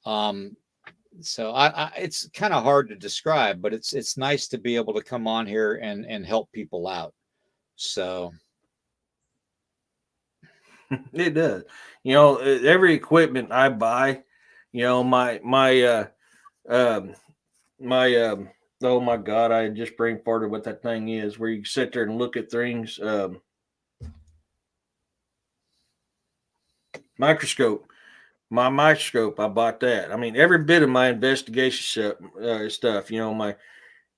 um so it's kind of hard to describe, but it's nice to be able to come on here and help people out. So It does. Every equipment I buy, um, my oh my God, I just brain farted what that thing is, where you sit there and look at things. Microscope. My microscope, I bought that. I mean, every bit of my investigation stuff.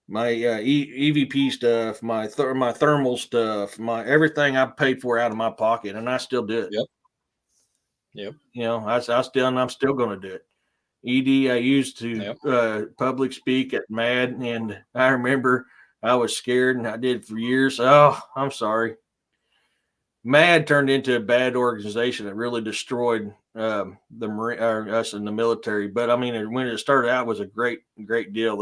My EVP stuff, my thermal stuff, my everything I paid for out of my pocket, and I still do it. Yep. I'm still going to do it. ED I used to public speak at MAD, and I remember I was scared, and I did for years. Oh, I'm sorry. MAD turned into a bad organization that really destroyed the Marine, us in the military. But I mean, when it started out, it was a great deal.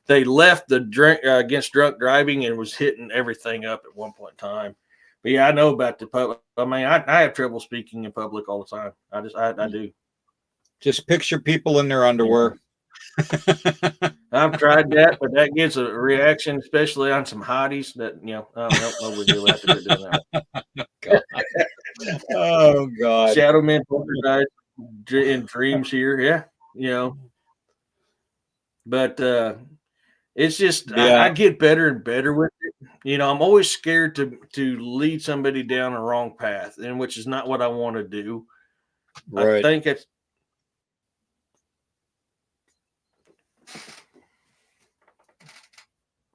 They left the drink against drunk driving and was hitting everything up at one point in time. But yeah, I know about the public. I mean, I have trouble speaking in public all the time. I do. Just picture people in their underwear. I've tried that, but that gets a reaction, especially on some hotties that, no, we really have to do that. God. Oh God. Shadow men in dreams here. Yeah. But it's just, I get better and better with it. I'm always scared to lead somebody down a wrong path, and which is not what I want to do. Right. I think it's,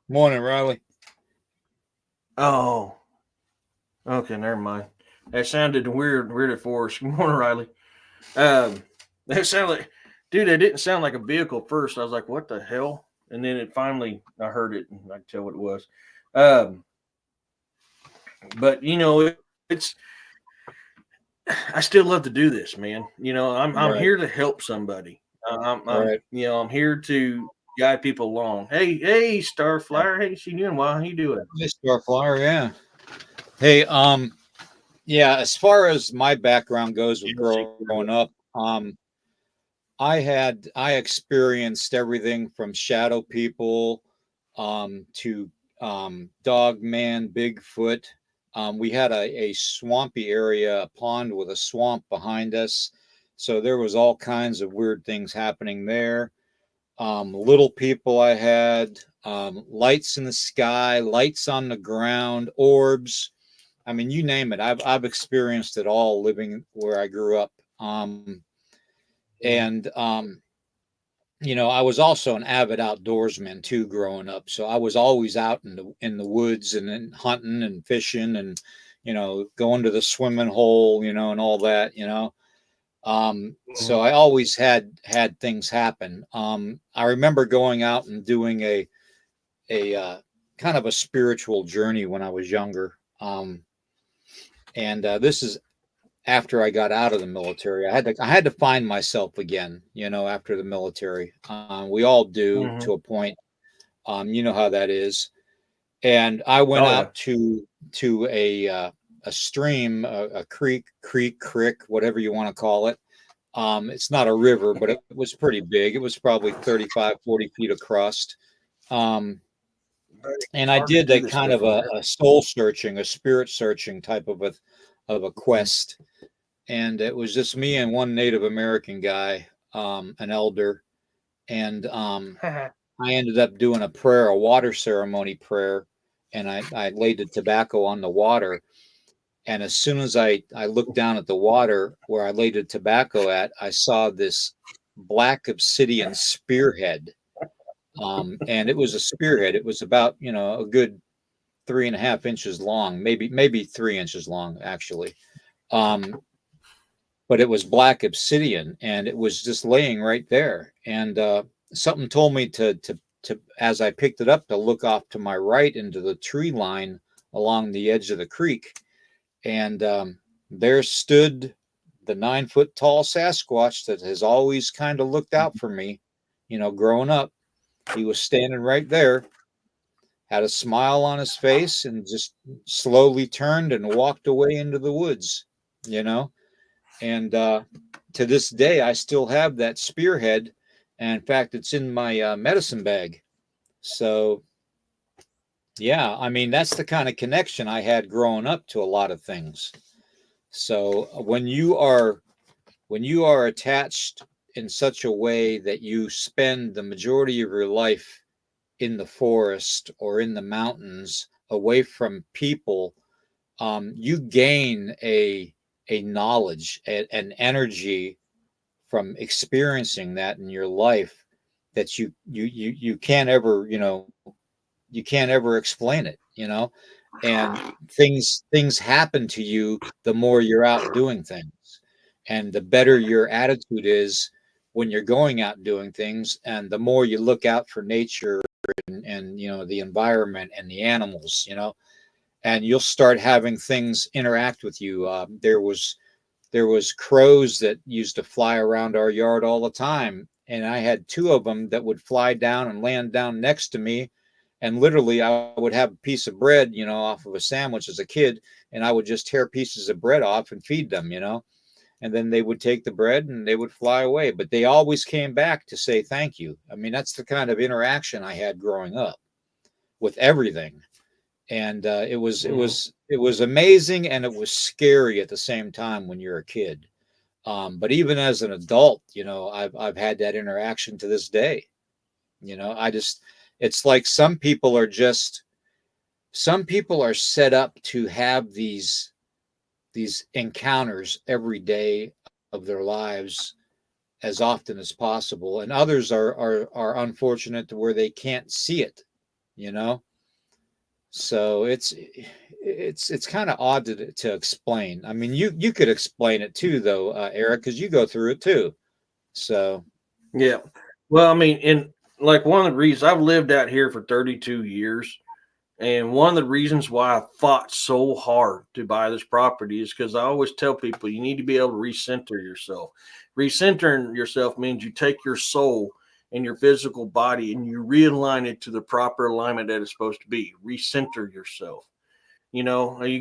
Morning, Riley. oh, okay, never mind. That sounded weird at first. Good morning, Riley. That sounded like, dude, it didn't sound like a vehicle at first. I was like, what the hell? And then I heard it, and I could tell what it was. But it's, I still love to do this, man. I'm here to help somebody. I'm here to guide people along. Hey, Starflyer. Hey, she doing well. How you doing? Hey, Starflyer. Yeah. Hey, yeah. As far as my background goes with growing up, I experienced everything from shadow people, to dog man, Bigfoot. We had a swampy area, a pond with a swamp behind us. So there was all kinds of weird things happening there. Little people I had, lights in the sky, lights on the ground, orbs. I mean, you name it. I've experienced it all living where I grew up. And I was also an avid outdoorsman too growing up. So I was always out in the woods and then hunting and fishing and going to the swimming hole, and all that, So I always had things happen. I remember going out and doing a kind of a spiritual journey when I was younger. And this is after I got out of the military. I had to find myself again, after the military. We all do to a point. You know how that is. And I went out to a stream, a creek, whatever you want to call it. It's not a river, but it was pretty big. It was probably 35, 40 feet across. And I did a kind of a soul searching, a spirit searching type of a quest. And it was just me and one Native American guy, an elder. And I ended up doing a water ceremony prayer. And I laid the tobacco on the water. And as soon as I looked down at the water where I laid the tobacco at, I saw this black obsidian spearhead. And it was a spearhead. It was about, a good 3.5 inches long, maybe 3 inches long, actually. But it was black obsidian, and it was just laying right there. And something told me to as I picked it up, to look off to my right into the tree line along the edge of the creek. And there stood the 9-foot tall Sasquatch that has always kind of looked out for me, growing up. He was standing right there, had a smile on his face, and just slowly turned and walked away into the woods, And to this day, I still have that spearhead. And in fact, it's in my medicine bag. So, yeah, I mean, that's the kind of connection I had growing up to a lot of things. So when you are attached in such a way that you spend the majority of your life in the forest or in the mountains away from people, you gain a knowledge, an energy from experiencing that in your life that you can't ever, you can't ever explain it, and things happen to you the more you're out doing things, and the better your attitude is when you're going out doing things, and the more you look out for nature and the environment and the animals, and you'll start having things interact with you. There was crows that used to fly around our yard all the time, and I had two of them that would fly down and land down next to me. And literally, I would have a piece of bread, off of a sandwich as a kid, and I would just tear pieces of bread off and feed them, and then they would take the bread and they would fly away. But they always came back to say thank you. I mean, that's the kind of interaction I had growing up with everything. And it was amazing, and it was scary at the same time when you're a kid. But even as an adult, I've had that interaction to this day. It's like some people are set up to have these encounters every day of their lives as often as possible, and others are unfortunate to where they can't see it, so it's kind of odd to explain. I mean, you could explain it too, though, Eric, because you go through it too. So Yeah. Well, I mean, and like one of the reasons I've lived out here for 32 years, and one of the reasons why I fought so hard to buy this property is because I always tell people you need to be able to recenter yourself. Recentering yourself means you take your soul and your physical body and you realign it to the proper alignment that it's supposed to be. Recenter yourself. You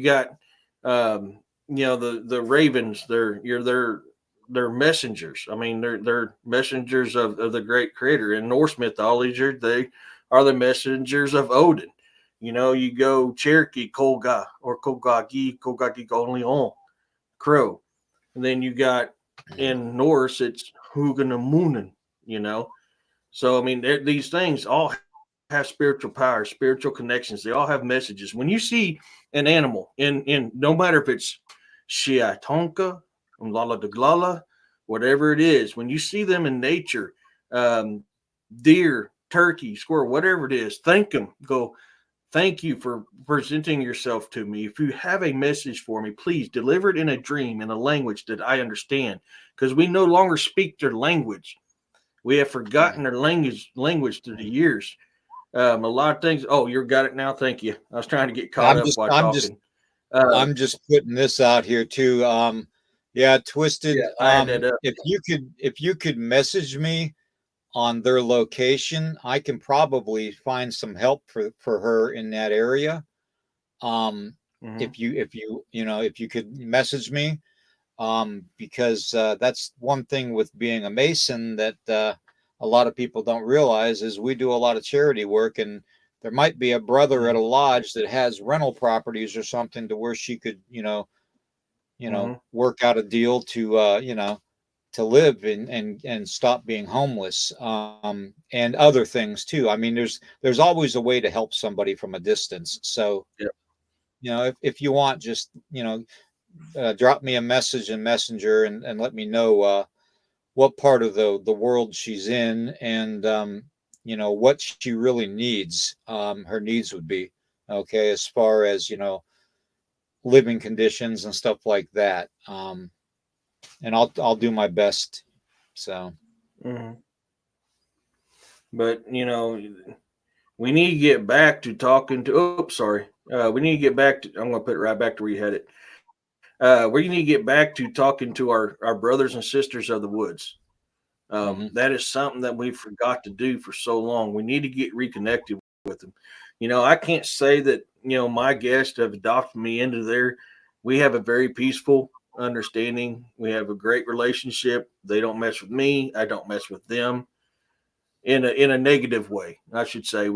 got the ravens, they're messengers. I mean, they're messengers of the great creator. In Norse mythology, they are the messengers of Odin. You go Cherokee, Kolga, or Kogagi Leon, crow. And then you got in Norse, it's Huganamunen, So, I mean, these things all have spiritual power, spiritual connections. They all have messages. When you see an animal in no matter if it's Shia Tonka, Lala de Glala, whatever it is, when you see them in nature, deer, turkey, squirrel, whatever it is, thank them. Go, thank you for presenting yourself to me. If you have a message for me, please deliver it in a dream, in a language that I understand, because we no longer speak their language. We have forgotten their language through the years. A lot of things. Oh, you got it now. Thank you. I was trying to get caught up while talking. I'm just putting this out here too. Yeah, Twisted. Yeah, I had that up. If you could message me on their location, I can probably find some help for her in that area. If you could message me, because that's one thing with being a Mason that a lot of people don't realize is we do a lot of charity work, and there might be a brother at a lodge that has rental properties or something to where she could, work out a deal to, to live and stop being homeless, and other things too. I mean, there's always a way to help somebody from a distance. So, if you want, just, drop me a message in Messenger and let me know what part of the world she's in, and what she really needs. Her needs would be, okay, as far as living conditions and stuff like that. And I'll do my best. So. Mm-hmm. But we need to get back to talking to. Oh, sorry. We need to get back to. I'm going to put it right back to where you had it. We need to get back to talking to our brothers and sisters of the woods. That is something that we forgot to do for so long. We need to get reconnected with them. I can't say that my guests have adopted me into their. We have a very peaceful understanding. We have a great relationship. They don't mess with me. I don't mess with them in a negative way. I should say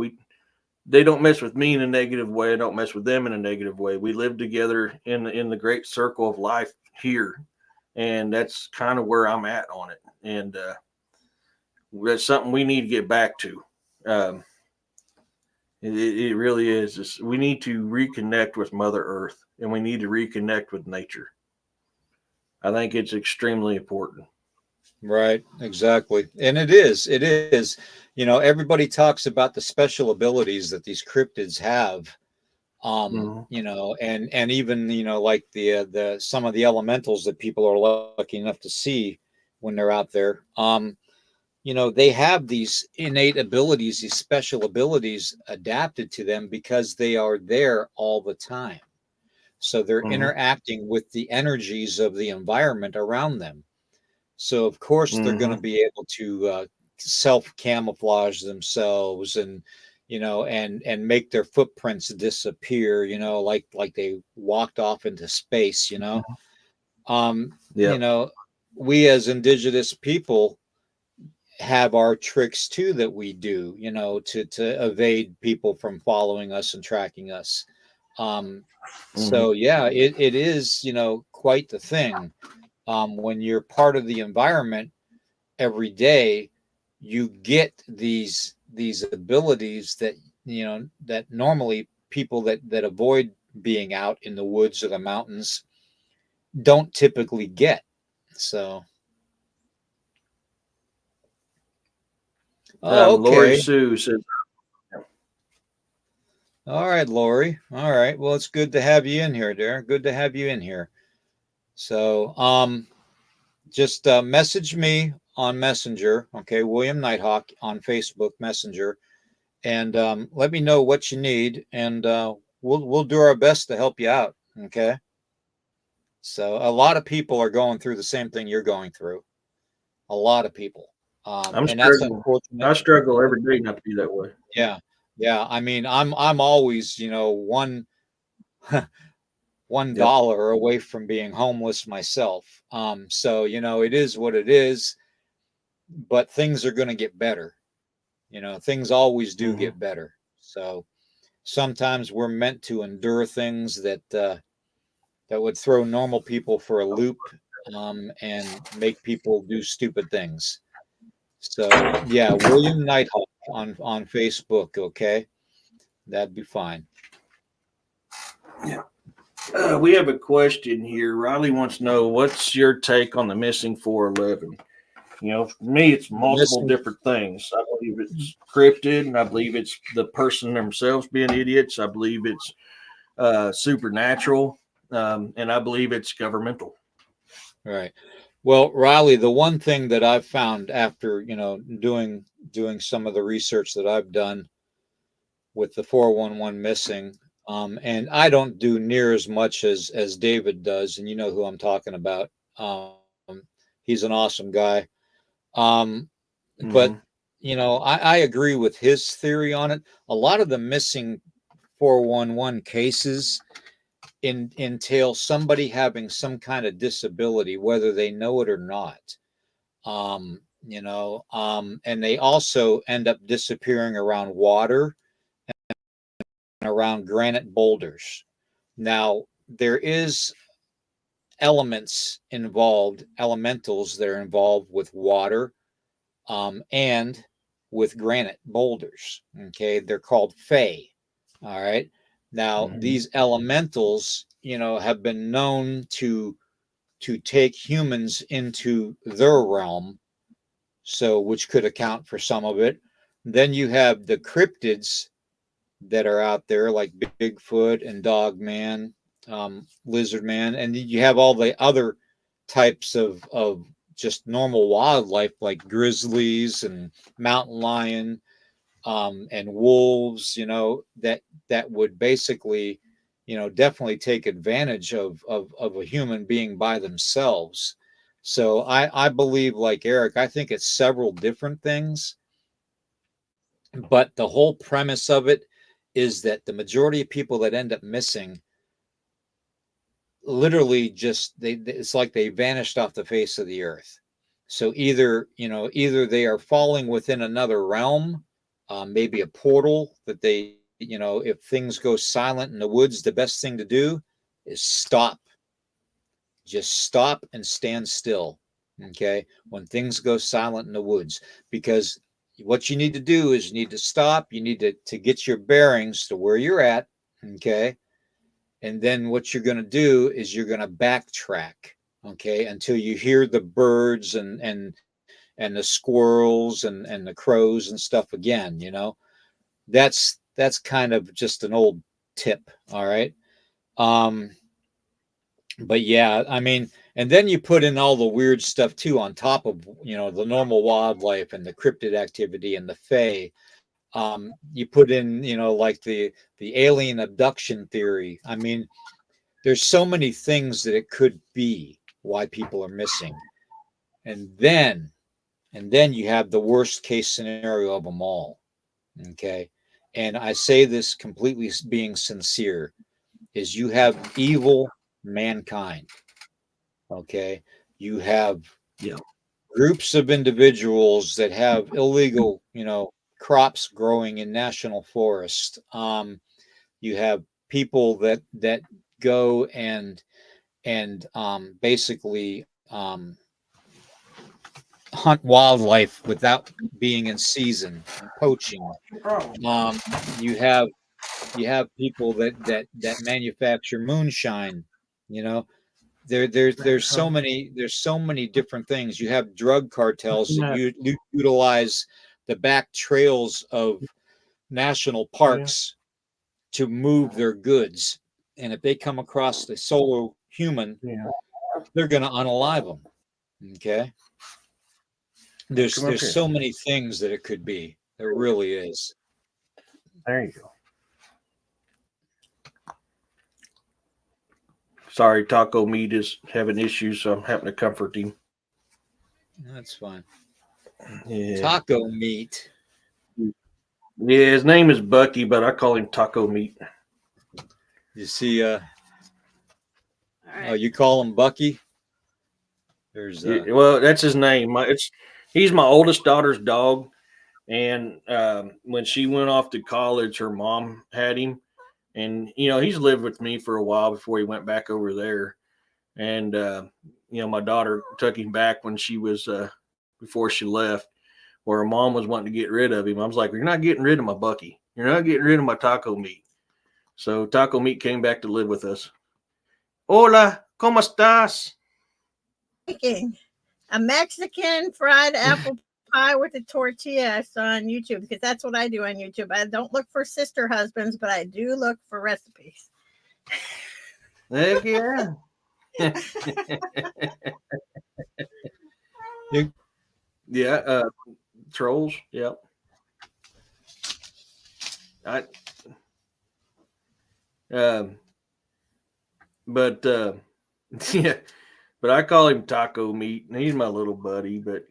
they don't mess with me in a negative way. I don't mess with them in a negative way. We live together in the great circle of life here, and that's kind of where I'm at on it. And that's something we need to get back to. It really is. We need to reconnect with Mother Earth, and we need to reconnect with nature. I think it's extremely important. Right, exactly. And it is. It is. Everybody talks about the special abilities that these cryptids have. And even, like the some of the elementals that people are lucky enough to see when they're out there. They have these innate abilities, these special abilities adapted to them because they are there all the time. So they're interacting with the energies of the environment around them. So of course they're going to be able to self camouflage themselves and and make their footprints disappear. Like they walked off into space. Yeah. We as indigenous people have our tricks too that we do. To evade people from following us and tracking us. So yeah, it is quite the thing. When you're part of the environment every day, you get these abilities that that normally people that avoid being out in the woods or the mountains don't typically get. So Lori okay. Sue says, All right, Lori. All right. Well, it's good to have you in here, dear. Good to have you in here. So just message me on Messenger, okay, William Nighthawk on Facebook Messenger, and let me know what you need, and we'll do our best to help you out. Okay. So a lot of people are going through the same thing you're going through. A lot of people, I'm and that's struggling. unfortunate. I struggle every day not to be that way. Yeah, yeah. I mean, I'm always one Yep. dollar away from being homeless myself. So it is what it is, but things are going to get better. Things always do Mm-hmm. get better. So sometimes we're meant to endure things that would throw normal people for a loop, and make people do stupid things. So yeah, William Nighthawk on Facebook. Okay, that'd be fine. Yeah. We have a question here. Riley wants to know what's your take on the missing 411? For me, it's The multiple missing. different things. I believe it's cryptid, and I believe it's the person themselves being idiots. I believe it's supernatural, and I believe it's governmental. Right. Well, Riley, the one thing that I've found after doing some of the research that I've done with the 411 missing, and I don't do near as much as David does, and you know who I'm talking about. He's an awesome guy. Um, but Mm-hmm. I agree with his theory on it. A lot of the missing 411 cases entail somebody having some kind of disability, whether they know it or not. And they also end up disappearing around water and around granite boulders. Now, there is elementals that are involved with water, and with granite boulders. Okay, they're called fae. All right. Now, Mm-hmm. these elementals, have been known to take humans into their realm, so which could account for some of it. Then you have the cryptids that are out there, like Bigfoot and Dogman, Lizard Man, and you have all the other types of just normal wildlife like grizzlies and mountain lion. and wolves, that would basically, definitely take advantage of a human being by themselves. So I believe, like Eric, I think it's several different things, but the whole premise of it is that the majority of people that end up missing literally just it's like they vanished off the face of the earth. So either they are falling within another realm, maybe a portal that they, if things go silent in the woods, the best thing to do is stop. Just stop and stand still. Okay. When things go silent in the woods, because what you need to do is you need to stop. You need to get your bearings to where you're at. Okay. And then what you're going to do is you're going to backtrack. Okay. Until you hear the birds and the squirrels and the crows and stuff again, that's kind of just an old tip. All right. But yeah, I mean, and then you put in all the weird stuff too on top of, the normal wildlife and the cryptid activity and the fae. You put in, like the alien abduction theory. I mean, there's so many things that it could be why people are missing. And then you have the worst case scenario of them all. Okay. And I say this completely being sincere, is you have evil mankind. Okay. You have groups of individuals that have illegal, crops growing in national forest. You have people that go and basically hunt wildlife without being in season, poaching. You have people that manufacture moonshine. There's so many different things. You have drug cartels that utilize the back trails of national parks to move their goods, and if they come across the solo human, they're going to unalive them. Okay. There's so many things that it could be. There really is. There you go. Sorry, Taco Meat is having issues, so I'm having to comfort him. That's fine. Yeah. Taco Meat. Yeah, his name is Bucky, but I call him Taco Meat. You see, All right. you call him Bucky? There's well, that's his name. He's my oldest daughter's dog, and when she went off to college, her mom had him, and he's lived with me for a while before he went back over there, and my daughter took him back when she was before she left, where her mom was wanting to get rid of him. I was like, "You're not getting rid of my Bucky. You're not getting rid of my Taco Meat." So Taco Meat came back to live with us. Hola, ¿cómo estás? Making a Mexican fried apple pie with a tortilla I saw on YouTube, because that's what I do on YouTube. I don't look for sister husbands, but I do look for recipes. Heck yeah. Yeah, trolls. Yep. But yeah, but I call him Taco Meat, and he's my little buddy. But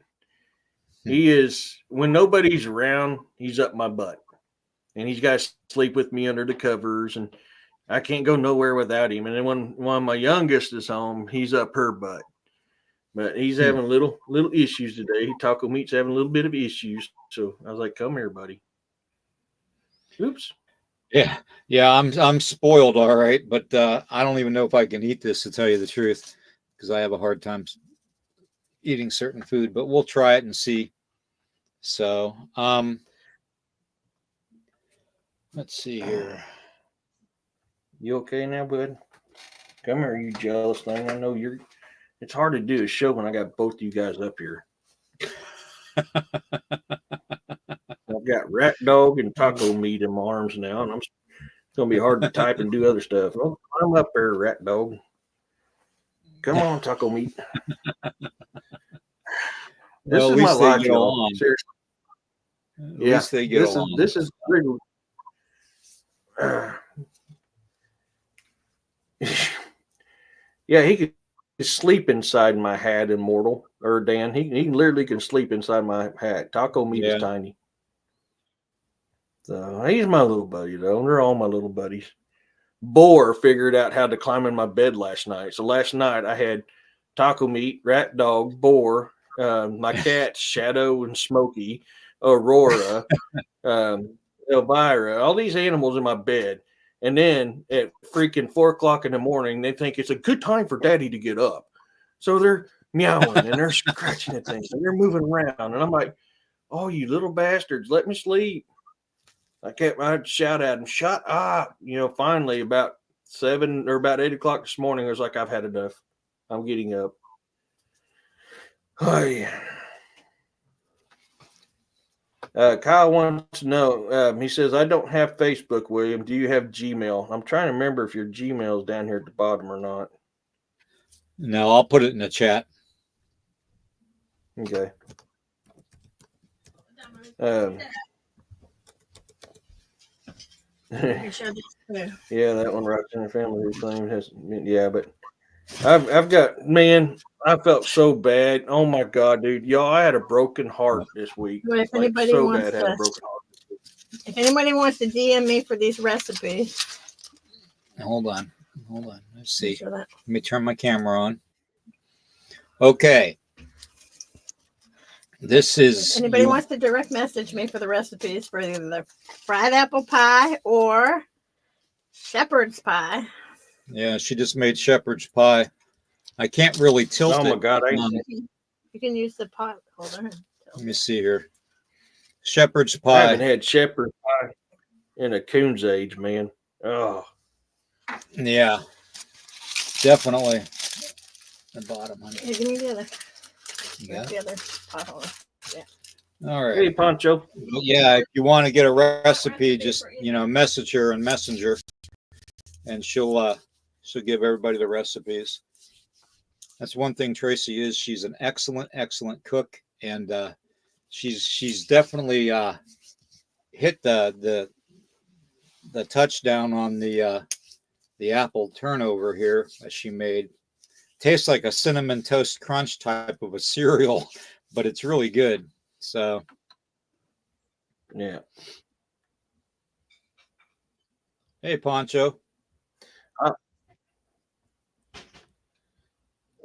he is, when nobody's around, he's up my butt, and he's got to sleep with me under the covers, and I can't go nowhere without him. And then when my youngest is home, he's up her butt. But he's having little issues today. Taco Meat's having a little bit of issues, so I was like, "Come here, buddy." Oops. Yeah, I'm spoiled, all right, but I don't even know if I can eat this, to tell you the truth, because I have a hard time eating certain food. But we'll try it and see. So, let's see here. You okay now, bud? Come here, you jealous thing. I know you're. It's hard to do a show when I got both of you guys up here. I've got Rat Dog and Taco Meat in my arms now, and it's going to be hard to type and do other stuff. Oh, I'm up there, Rat Dog. Come on, Taco Meat. This Well, is at my least they life, get y'all. along. Seriously. At Yeah, least they get along. This is pretty. Yeah, he could sleep inside my hat, Immortal or Dan. He literally can sleep inside my hat. Taco meat is Yeah. tiny. So he's my little buddy, though. They're all my little buddies. Boar figured out how to climb in my bed last night. So last night I had Taco Meat, Rat Dog, Boar, my cats, Shadow and Smokey, Aurora, Elvira, all these animals in my bed. And then at freaking 4 o'clock in the morning, they think it's a good time for daddy to get up. So they're meowing and they're scratching at things and they're moving around. And I'm like, oh, you little bastards, let me sleep. I'd shout at him, shut up. Finally about 7 or about 8 o'clock this morning, I was like, I've had enough. I'm getting up. Oh, yeah. Kyle wants to know, he says, I don't have Facebook, William. Do you have Gmail? I'm trying to remember if your Gmail is down here at the bottom or not. No, I'll put it in the chat. Okay. Yeah, that one right in the family claim has. Yeah, but I've got, man, I felt so bad. Oh my God, dude, y'all, I had a broken heart this week. Well, if Like, anybody so wants bad, had a to, broken heart. if anybody wants to DM me for these recipes, Hold on. Let's see. sure that. Let me turn my camera on. Okay. This is. If anybody wants to direct message me for the recipes for either the fried apple pie or shepherd's pie. Yeah, she just made shepherd's pie. I can't really tilt it. Oh my God, You can use the pot holder. Let me see here. Shepherd's I haven't pie. had shepherd pie in a coon's age, man. Oh, Yeah, definitely. The bottom, honey. Here, give me the other. Yeah. The other pot holder. All right. hey, Pancho. Yeah, if you want to get a recipe, just message her on Messenger, and she'll give everybody the recipes. That's one thing Tracy is. She's an excellent cook, and she's definitely hit the touchdown on the apple turnover here that she made. Tastes like a cinnamon toast crunch type of a cereal, but it's really good. So Yeah. Hey, Poncho.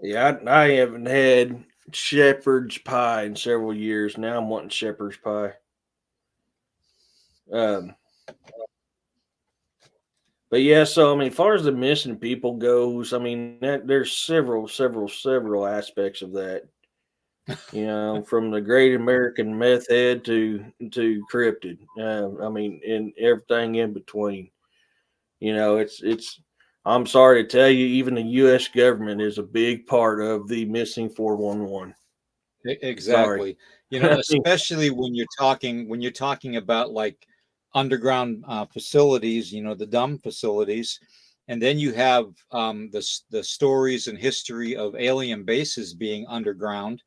Yeah, I haven't had shepherd's pie in several years. Now I'm wanting shepherd's pie. But yeah, so I mean, as far as the missing people goes, I mean, there's several aspects of that. From the Great American Meth Head to Cryptid. I mean, and everything in between. It's. I'm sorry to tell you, even the U.S. government is a big part of the missing 411. Exactly. Especially when you're talking about like underground facilities, the dumb facilities, and then you have the stories and history of alien bases being underground,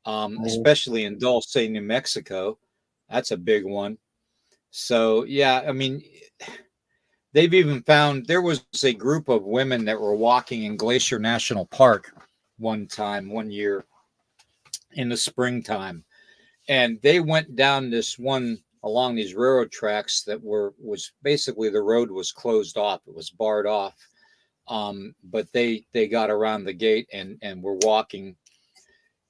especially in Dulce, New Mexico. That's a big one. So yeah, I mean, they've even found there was a group of women that were walking in Glacier National Park one year in the springtime, and they went down this one along these railroad tracks that was basically the road was closed off. It was barred off. But they got around the gate and were walking,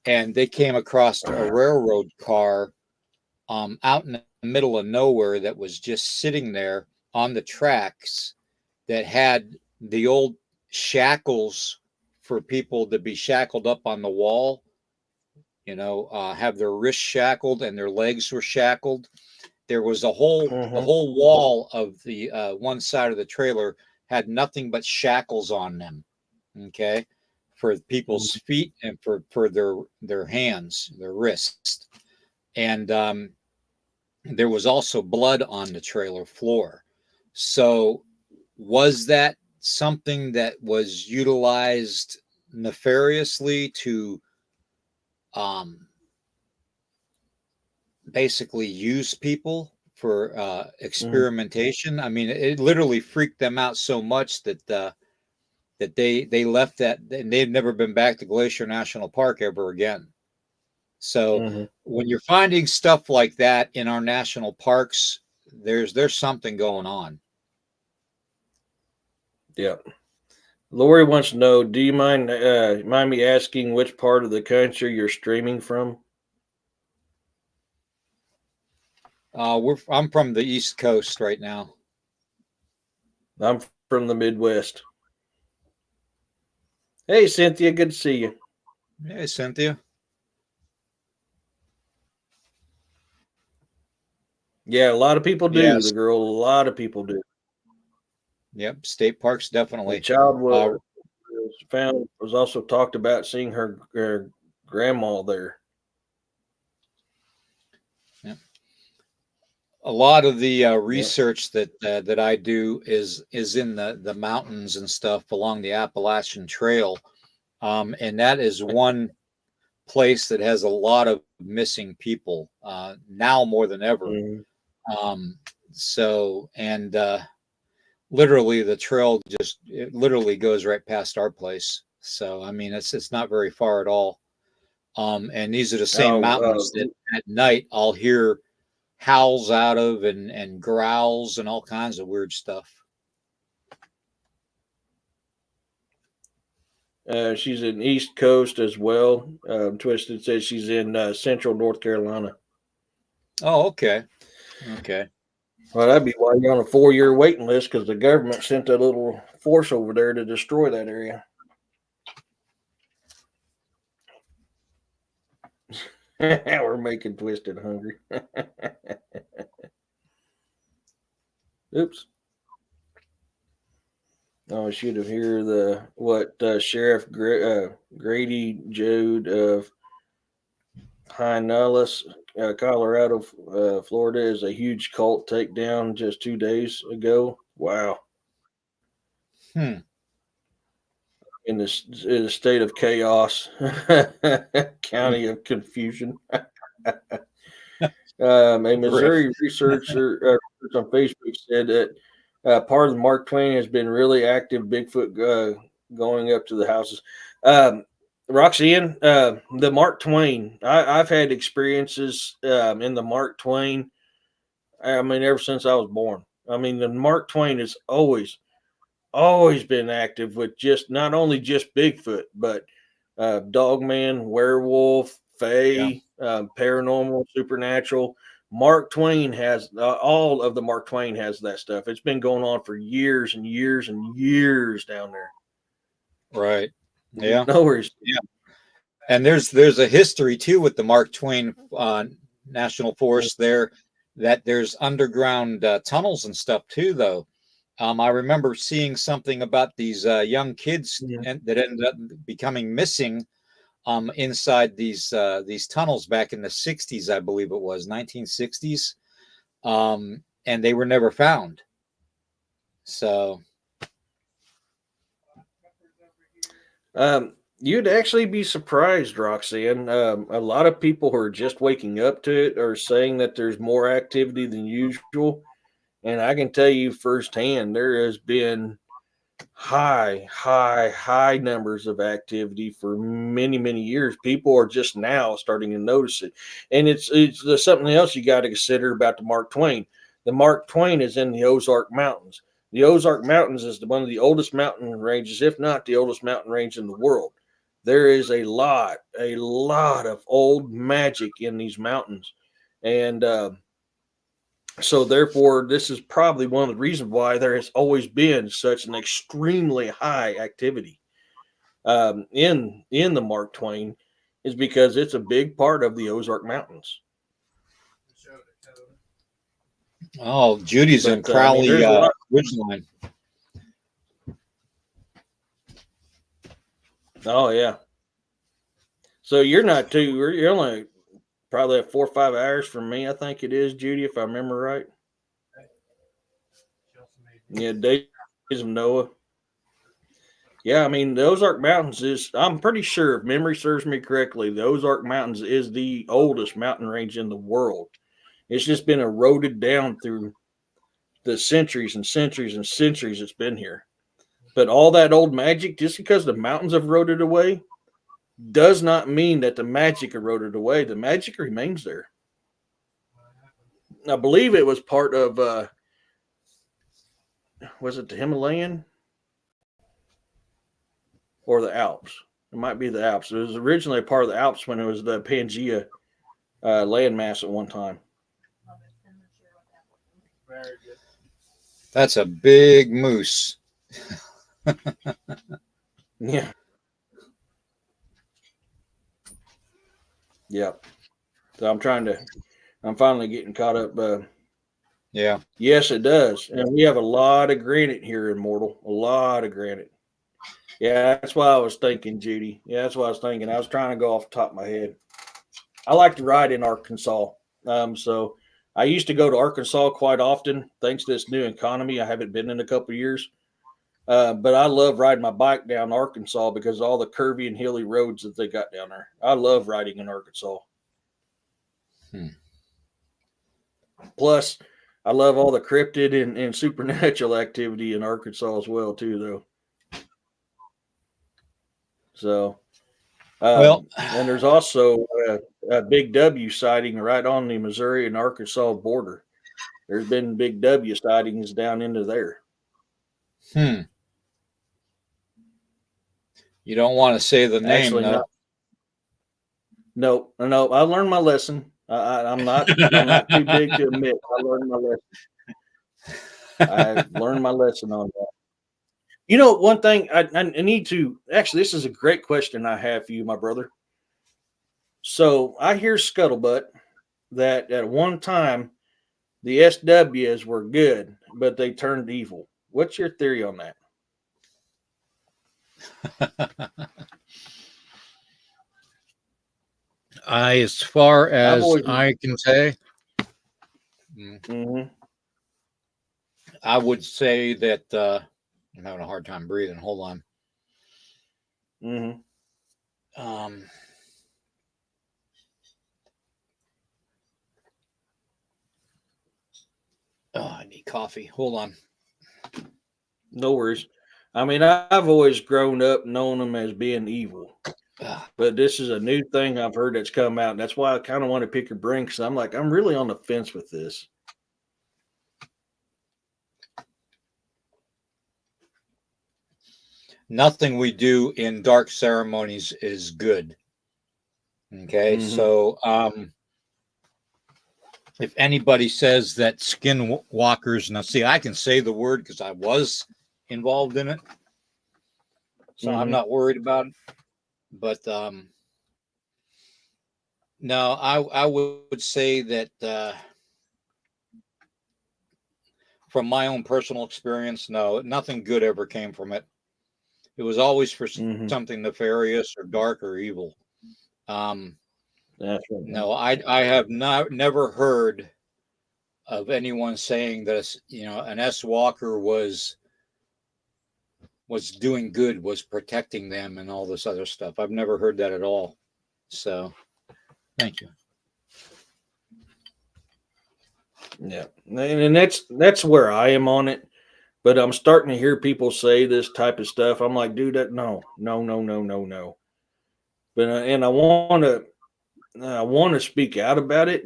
and they came across a railroad car out in the middle of nowhere that was just sitting there on the tracks that had the old shackles for people to be shackled up on the wall, have their wrists shackled and their legs were shackled. There was the whole wall of the one side of the trailer had nothing but shackles on them. Okay. For people's feet and for their hands, their wrists. And there was also blood on the trailer floor. So was that something that was utilized nefariously to basically use people for experimentation. I mean, it literally freaked them out so much that that they left that, and they've never been back to Glacier National Park ever again. So when you're finding stuff like that in our national parks, there's something going on. Yeah. Lori wants to know, do you mind me asking which part of the country you're streaming from? I'm from the East Coast right now. I'm from the Midwest. Hey, Cynthia, good to see you. Hey, Cynthia. Yeah, a lot of people do. Yes. The girl, a lot of people do. Yep, state parks definitely. The child was found, was also talked about seeing her grandma there. Yep. A lot of the research that I do is in the mountains and stuff along the Appalachian Trail, and that is one place that has a lot of missing people now more than ever. So, and literally the trail it literally goes right past our place. So, I mean, it's not very far at all. And these are the same mountains that at night I'll hear howls out of and growls and all kinds of weird stuff. She's in East Coast as well. Twisted says she's in Central North Carolina. Oh, okay. Okay. Well, that'd be why you're on a 4-year waiting list, because the government sent a little force over there to destroy that area. We're making Twisted hungry. Oops. Oh, I should have heard what Sheriff Grady Jude of Pinellas, Colorado, Florida, is a huge cult takedown just 2 days ago. Wow. In the state of chaos, county of confusion. A Missouri researcher on Facebook said that part of the Mark Twain has been really active Bigfoot going up to the houses. Roxanne, the Mark Twain, I've had experiences in the Mark Twain. I mean, ever since I was born. I mean, the Mark Twain has always been active with just not only just Bigfoot, but Dogman, werewolf, fae, paranormal, supernatural. Mark Twain has all of the Mark Twain has that stuff. It's been going on for years and years and years down there. Right. Yeah. No worries. Yeah. And there's a history too with the Mark Twain National Forest there, that there's underground tunnels and stuff too, though. I remember seeing something about these young kids that ended up becoming missing inside these tunnels back in the 60s, I believe it was 1960s, and they were never found. So you'd actually be surprised, Roxanne. A lot of people who are just waking up to it are saying that there's more activity than usual. And I can tell you firsthand, there has been high numbers of activity for many, many years. People are just now starting to notice it. And it's something else you got to consider about the Mark Twain. The Mark Twain is in the Ozark Mountains. The Ozark Mountains is one of the oldest mountain ranges, if not the oldest mountain range in the world. There is a lot of old magic in these mountains. And so therefore, this is probably one of the reasons why there has always been such an extremely high activity in the Mark Twain, is because it's a big part of the Ozark Mountains. Oh, Judy's in Crowley Ridgeline. Oh yeah. So you're not too. You're only probably 4 or 5 hours from me. I think it is, Judy, if I remember right. Yeah, Days of Noah. Yeah, I mean, the Ozark Mountains is, I'm pretty sure, if memory serves me correctly, the Ozark Mountains is the oldest mountain range in the world. It's just been eroded down through the centuries and centuries and centuries it's been here. But all that old magic, just because the mountains have eroded away, does not mean that the magic eroded away. The magic remains there. I believe it was part of, was it the Himalayan or the Alps? It might be the Alps. It was originally a part of the Alps when it was the Pangea landmass at one time. That's a big moose. Yeah. Yep. So I'm finally getting caught up. Yeah. Yes, it does. And we have a lot of granite here in Mortal. A lot of granite. Yeah, that's why I was thinking, Judy. Yeah, that's what I was thinking. I was trying to go off the top of my head. I like to ride in Arkansas. So I used to go to Arkansas quite often. Thanks to this new economy, I haven't been in a couple of years. But I love riding my bike down Arkansas because of all the curvy and hilly roads that they got down there. I love riding in Arkansas. Plus, I love all the cryptid and supernatural activity in Arkansas as well, too, though. So, and there's also a Big W sighting right on the Missouri and Arkansas border. There's been Big W sightings down into there. You don't want to say the name, Actually, though. No. I learned my lesson. I'm not too big to admit. I learned my lesson. I've learned my lesson on that. You know, one thing I need to actually, this is a great question I have for you, my brother. So I hear scuttlebutt that at one time the SWs were good, but they turned evil. What's your theory on that? As far as I can say, I would say that I'm having a hard time breathing. Hold on. I need coffee. Hold on. No worries. I mean, I've always grown up knowing them as being evil. But this is a new thing I've heard that's come out. And that's why I kind of want to pick your brain because I'm like, I'm really on the fence with this. Nothing we do in dark ceremonies is good. Okay. So if anybody says that skinwalkers, now see, I can say the word because I was involved in it. So I'm not worried about it. But no, I would say that from my own personal experience, no, nothing good ever came from it. It was always for something nefarious or dark or evil. That's right. No, I have never heard of anyone saying that an S Walker was doing good, was protecting them, and all this other stuff. I've never heard that at all. So, thank you. Yeah, and that's where I am on it. But I'm starting to hear people say this type of stuff. I'm like, dude, no. But and I want to speak out about it,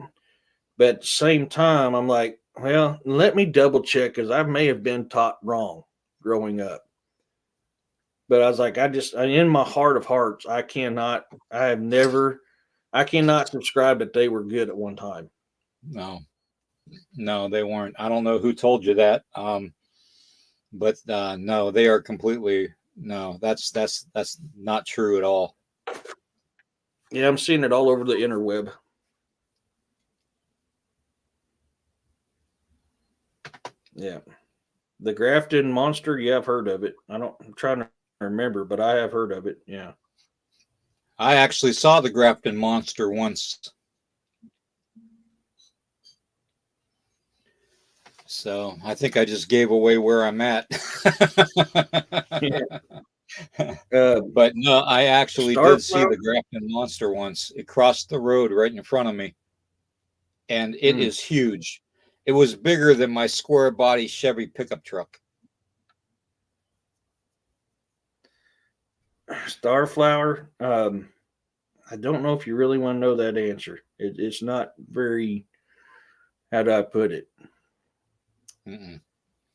but at the same time, I'm like, well, let me double check because I may have been taught wrong growing up. But I was like, in my heart of hearts, I cannot subscribe that they were good at one time. No, they weren't. I don't know who told you that. But no, they are completely no. That's not true at all. Yeah, I'm seeing it all over the interweb. Yeah, the Grafton monster. Yeah, I've heard of it. I'm trying to remember, but I have heard of it. Yeah, I actually saw the Grafton monster once. So I think I just gave away where I'm at. But no, I actually did see the Grafton monster once. It crossed the road right in front of me. and it is huge. It was bigger than my square body Chevy pickup truck. Starflower. I don't know if you really want to know that answer. It's not very. How do I put it? Mm-mm.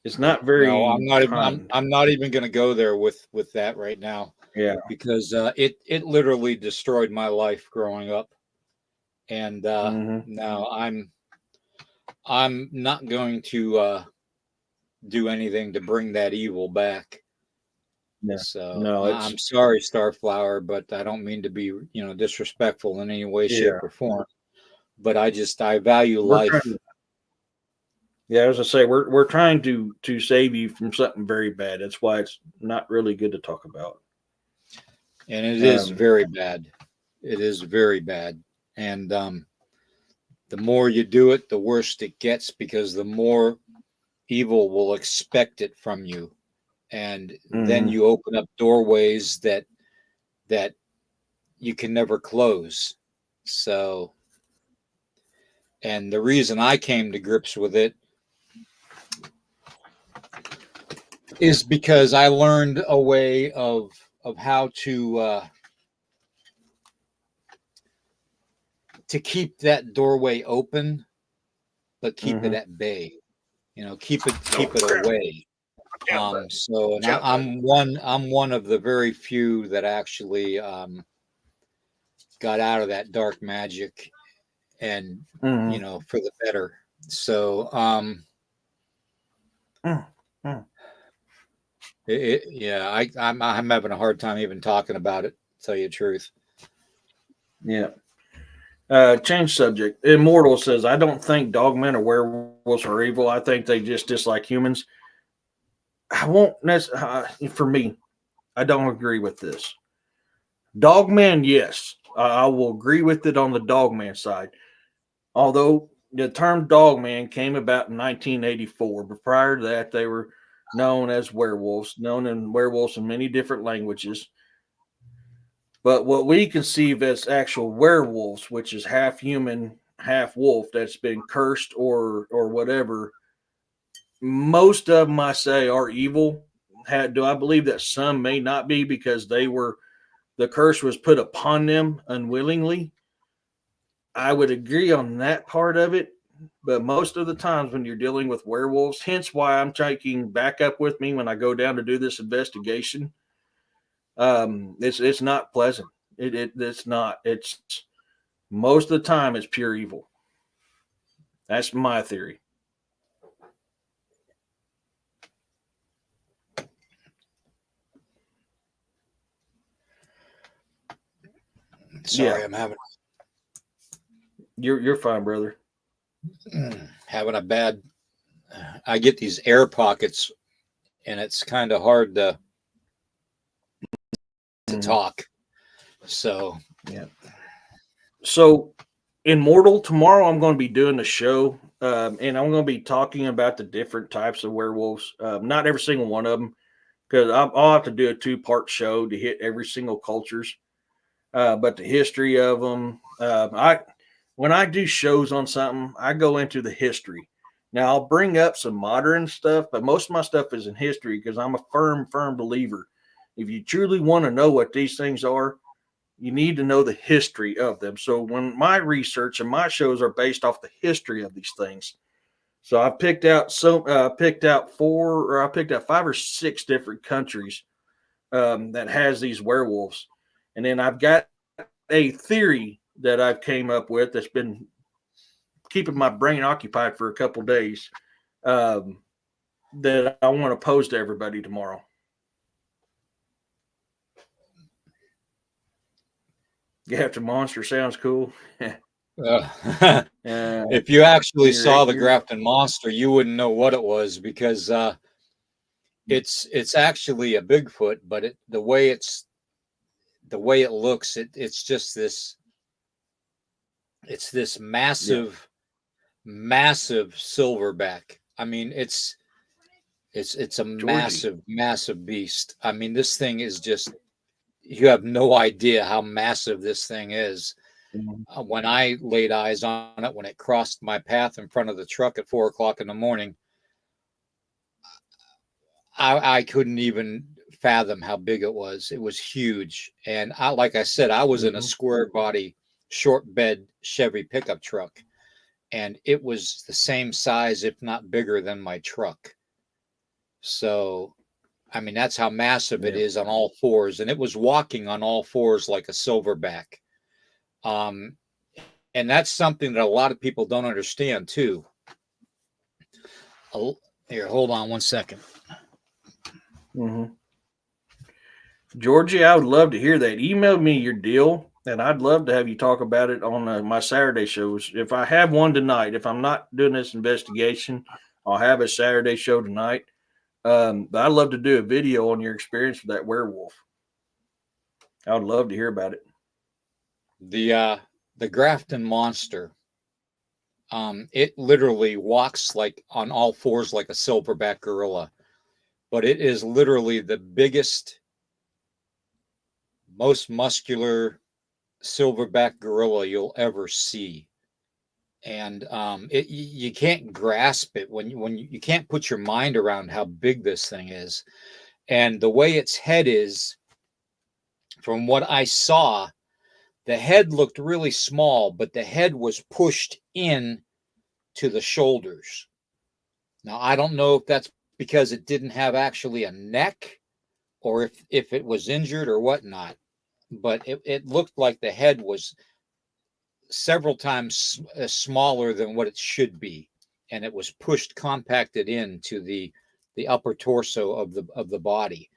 It's not very. No, I'm not. Kind. I'm not even going to go there with that right now. Yeah, because it literally destroyed my life growing up, and now I'm not going to do anything to bring that evil back. yeah. So No, I'm sorry, Starflower, but I don't mean to be disrespectful in any way, yeah. shape, or form. But I value We're life. trying to, yeah, as I say, we're trying to save you from something very bad. That's why it's not really good to talk about. And it is very bad. It is very bad. And the more you do it, the worse it gets, because the more evil will expect it from you. And then you open up doorways that you can never close. So, and the reason I came to grips with it is because I learned a way of how to keep that doorway open, but keep it at bay. Keep it away. So, and I'm one of the very few that actually got out of that dark magic, and for the better. So yeah, I'm having a hard time even talking about it, to tell you the truth. Yeah. Change subject. Immortal says, I don't think dogmen or werewolves are evil. I think they just dislike humans. I won't for me, I don't agree with this. Dogman, yes. I will agree with it on the dogman side. Although the term dogman came about in 1984, but prior to that, they were known as werewolves, werewolves in many different languages. But what we conceive as actual werewolves, which is half human, half wolf, that's been cursed or whatever, most of them I say are evil. Do I believe that some may not be because the curse was put upon them unwillingly? I would agree on that part of it, but most of the times when you're dealing with werewolves, hence why I'm taking backup with me when I go down to do this investigation. It's not pleasant. It's not. It's most of the time it's pure evil. That's my theory. Sorry, Yeah. I'm having You're fine, brother. having a bad. I get these air pockets, and it's kind of hard to talk. So yeah. So, Immortal, tomorrow I'm going to be doing a show, and I'm going to be talking about the different types of werewolves. Not every single one of them, because I'll have to do a 2-part show to hit every single cultures. But the history of them, when I do shows on something, I go into the history. Now I'll bring up some modern stuff, but most of my stuff is in history because I'm a firm believer. If you truly want to know what these things are, you need to know the history of them. So when my research and my shows are based off the history of these things, so I picked out 5 or 6 different countries that has these werewolves, and then I've got a theory that I've came up with that's been keeping my brain occupied for a couple days that I want to pose to everybody tomorrow. Grafted Monster sounds cool. If you actually saw the Grafted Monster, you wouldn't know what it was, because it's actually a Bigfoot, but the way it looks, it's just this. It's this massive silverback. I mean, it's a massive beast. I mean, this thing is just, you have no idea how massive this thing is. when I laid eyes on it, when it crossed my path in front of the truck at 4 o'clock in the morning, I couldn't even fathom how big it was. It was huge. And like I said, I was in a square body, short bed Chevy pickup truck, and it was the same size, if not bigger than my truck. So, I mean, that's how massive it is on all fours. And it was walking on all fours like a silverback. And that's something that a lot of people don't understand too. Oh, here, hold on one second. Georgie, I would love to hear that. Email me your deal, and I'd love to have you talk about it on my Saturday shows. If I have one tonight, if I'm not doing this investigation, I'll have a Saturday show tonight. But I'd love to do a video on your experience with that werewolf. I would love to hear about it. The Grafton monster. It literally walks like on all fours like a silverback gorilla, but it is literally the biggest, most muscular silverback gorilla you'll ever see. And you can't grasp it when you can't put your mind around how big this thing is. And the way its head is, from what I saw, the head looked really small, but the head was pushed in to the shoulders. Now, I don't know if that's because it didn't have actually a neck or if it was injured or whatnot, but it looked like the head was several times smaller than what it should be. And it was pushed, compacted into the upper torso of the body.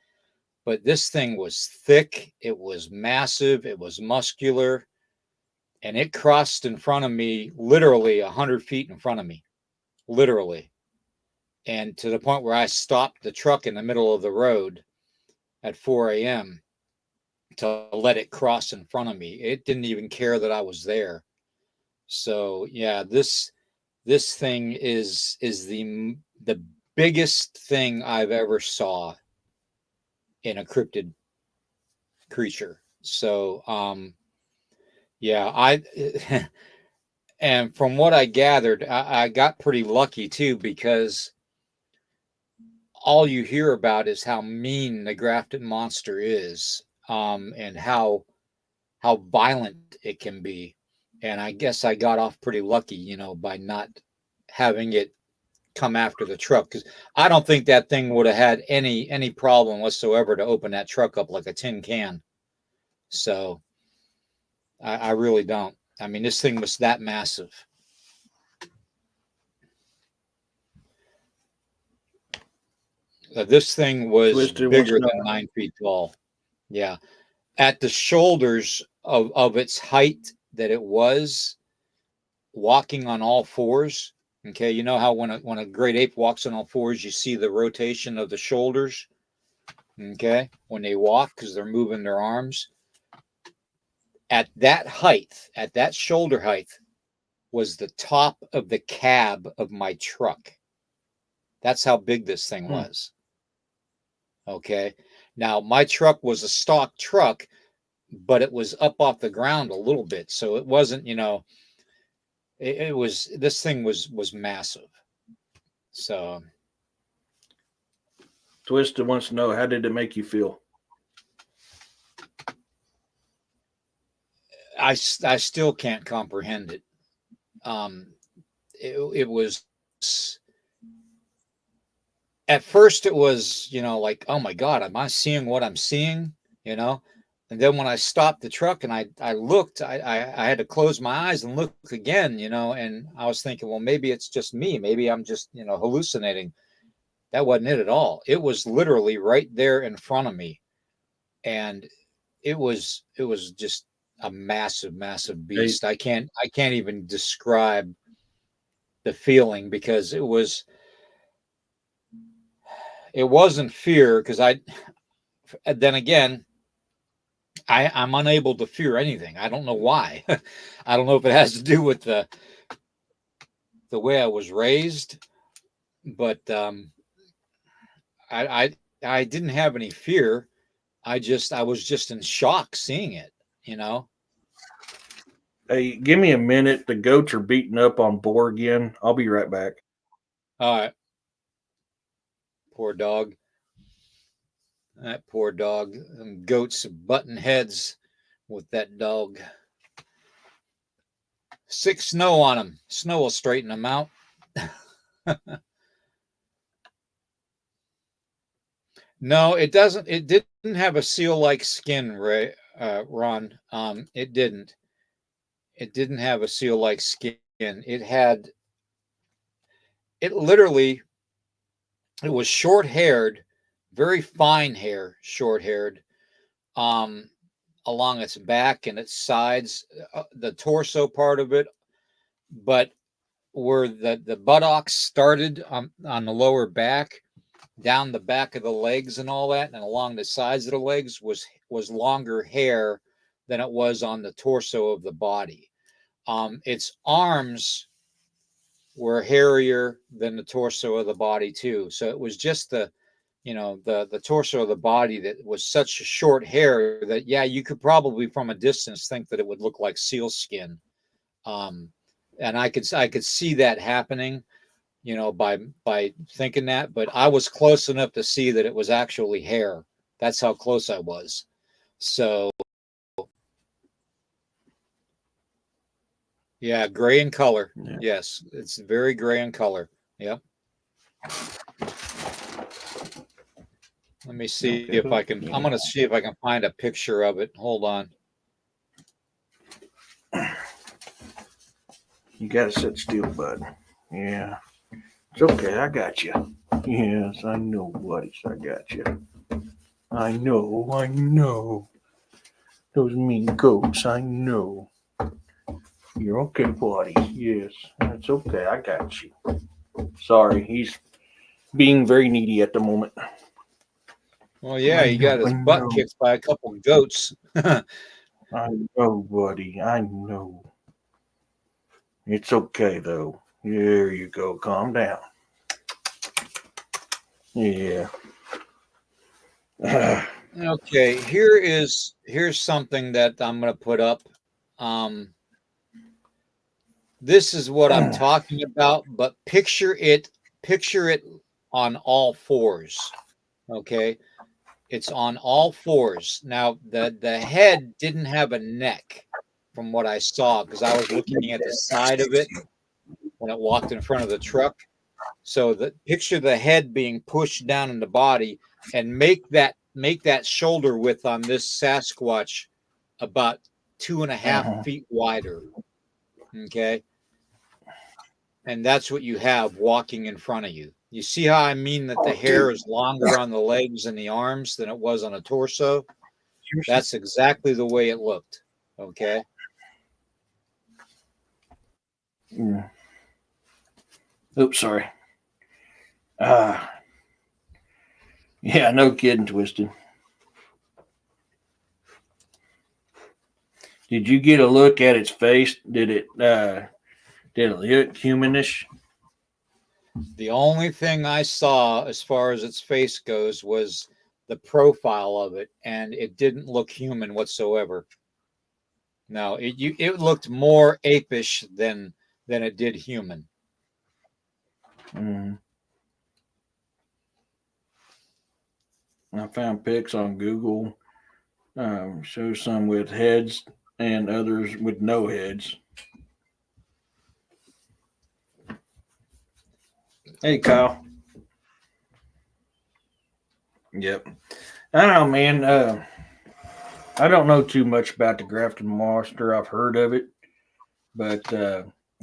But this thing was thick, it was massive, it was muscular, and it crossed in front of me, literally 100 feet in front of me, literally. And to the point where I stopped the truck in the middle of the road at 4 a.m. to let it cross in front of me. It didn't even care that I was there. So yeah, this thing is the biggest thing I've ever saw in a cryptid creature. So yeah, and from what I gathered, I got pretty lucky too, because all you hear about is how mean the Grafton monster is, and how violent it can be. And I guess I got off pretty lucky, by not having it come after the truck, because I don't think that thing would have had any problem whatsoever to open that truck up like a tin can. So I really don't. I mean, this thing was that massive. This thing was Twisted bigger than 9 feet tall. Yeah. At the shoulders of its height that it was, walking on all fours. Okay. You know how when a great ape walks on all fours, you see the rotation of the shoulders. Okay. When they walk, because they're moving their arms. At that height, at that shoulder height, was the top of the cab of my truck. That's how big this thing was. Okay. Now, my truck was a stock truck, but it was up off the ground a little bit. So it wasn't, it was, this thing was massive. So Twisted wants to know, how did it make you feel? I still can't comprehend it. It was, at first it was, like, oh my God, am I seeing what I'm seeing? And then when I stopped the truck and I looked, I had to close my eyes and look again, and I was thinking, well, maybe it's just me. Maybe I'm just, hallucinating. That wasn't it at all. It was literally right there in front of me. And it was just a massive, massive beast. I can't even describe the feeling, because it wasn't fear, because then again, I'm unable to fear anything. I don't know why. I don't know if it has to do with the way I was raised, but I didn't have any fear. I was just in shock seeing it, Hey, give me a minute. The goats are beating up on Boar again. I'll be right back. All right. Poor dog. That poor dog. Them goats button heads with that dog. Sick snow on them. Snow will straighten them out. No, it doesn't. It didn't have a seal-like skin, Ron. It didn't. It didn't have a seal-like skin. It literally, it was short-haired, very fine hair, short-haired, um, along its back and its sides, the torso part of it, but where the buttocks started on the lower back, down the back of the legs and all that, and along the sides of the legs was longer hair than it was on the torso of the body. Its arms were hairier than the torso of the body too. So it was just the torso of the body that was such short hair that, yeah, you could probably from a distance think that it would look like seal skin. And I could see that happening, by thinking that, but I was close enough to see that it was actually hair. That's how close I was. So yeah, gray in color. Yeah. Yes, it's very gray in color. Yep. Let me see Okay. if I can. I'm going to see if I can find a picture of it. Hold on. You got to sit still, bud. Yeah. It's okay. I got you. Yes, I know, buddies. I got you. I know. Those mean goats, I know. You're okay, buddy. Yes, that's okay. I got you. Sorry, he's being very needy at the moment. Well, yeah, he got his butt kicked by a couple of goats. I know, buddy. I know. It's okay, though. There you go. Calm down. Yeah. Okay, here's something that I'm going to put up. This is what I'm talking about, but picture it on all fours. Okay? It's on all fours. Now, the head didn't have a neck from what I saw because I was looking at the side of it when it walked in front of the truck. So picture the head being pushed down in the body and make that shoulder width on this Sasquatch about 2.5 feet wider. Okay. And that's what you have walking in front of you. You see how I mean that the hair is longer on the legs and the arms than it was on the torso? That's exactly the way it looked. Okay. Yeah. Oops, sorry. Yeah, no kidding, Twisted. Did you get a look at its face? Did it look humanish? The only thing I saw as far as its face goes was the profile of it, and it didn't look human whatsoever. No, it looked more apish than it did human. Mm. I found pics on Google. Shows some with heads and others with no heads. Hey, Kyle. Yep. I don't know, man. I don't know too much about the grafted monster. I've heard of it, but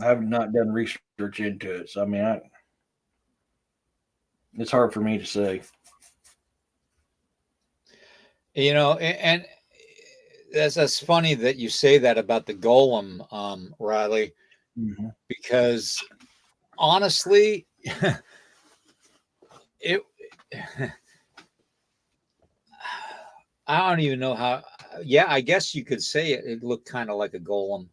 I've not done research into it. So, I mean, it's hard for me to say. And that's funny that you say that about the golem, Riley, because honestly, it. I don't even know how. Yeah, I guess you could say it looked kind of like a golem,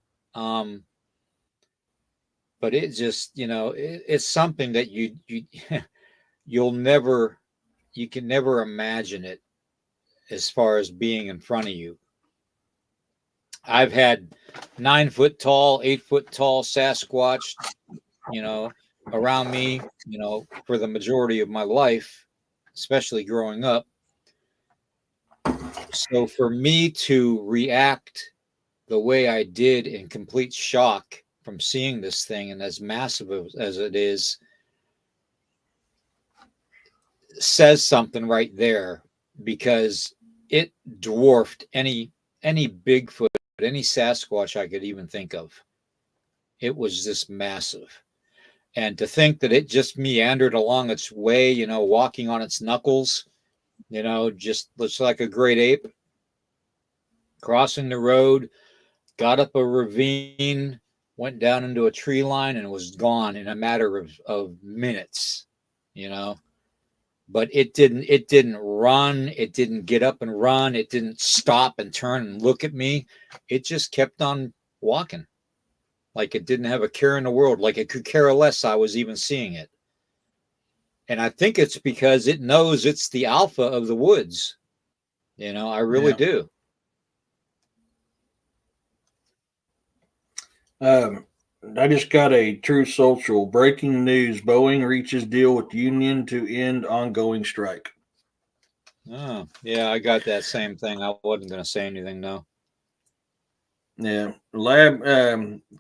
but it just it's something that you'll never, you can never imagine it as far as being in front of you. I've had 9-foot tall, 8-foot tall Sasquatch, you know, around me, for the majority of my life, especially growing up. So for me to react the way I did in complete shock from seeing this thing, and as massive as it is, says something right there, because it dwarfed any Bigfoot, any Sasquatch I could even think of. It was just massive. And to think that it just meandered along its way, walking on its knuckles, just looks like a great ape, crossing the road, got up a ravine, went down into a tree line, and was gone in a matter of minutes, you know. But it didn't run, it didn't get up and run, it didn't stop and turn and look at me. It just kept on walking, like it didn't have a care in the world, like it could care less I was even seeing it. And I think it's because it knows it's the alpha of the woods. I really Yeah. do. I just got a true social breaking news. Boeing reaches deal with union to end ongoing strike. Oh, yeah, I got that same thing. I wasn't going to say anything, no. Yeah. Lab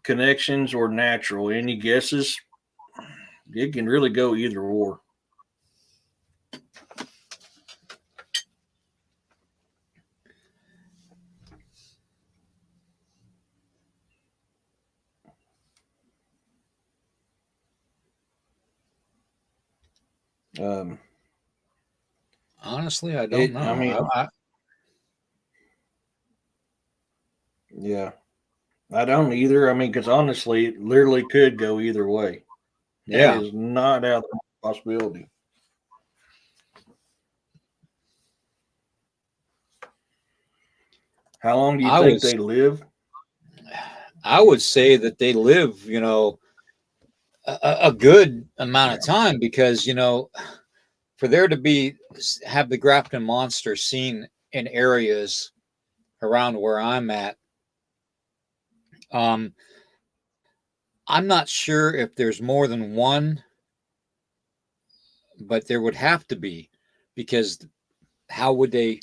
connections or natural. Any guesses? It can really go either or. Um, Honestly, I don't I know. mean, yeah, I don't either. I mean, because honestly, it literally could go either way. That Yeah, is not out of the possibility. How long do you I think was they live? I would say that they live, a good amount of time, because for there to be have the Grafton monster seen in areas around where I'm at. um I'm not sure if there's more than one, but there would have to be, because how would they,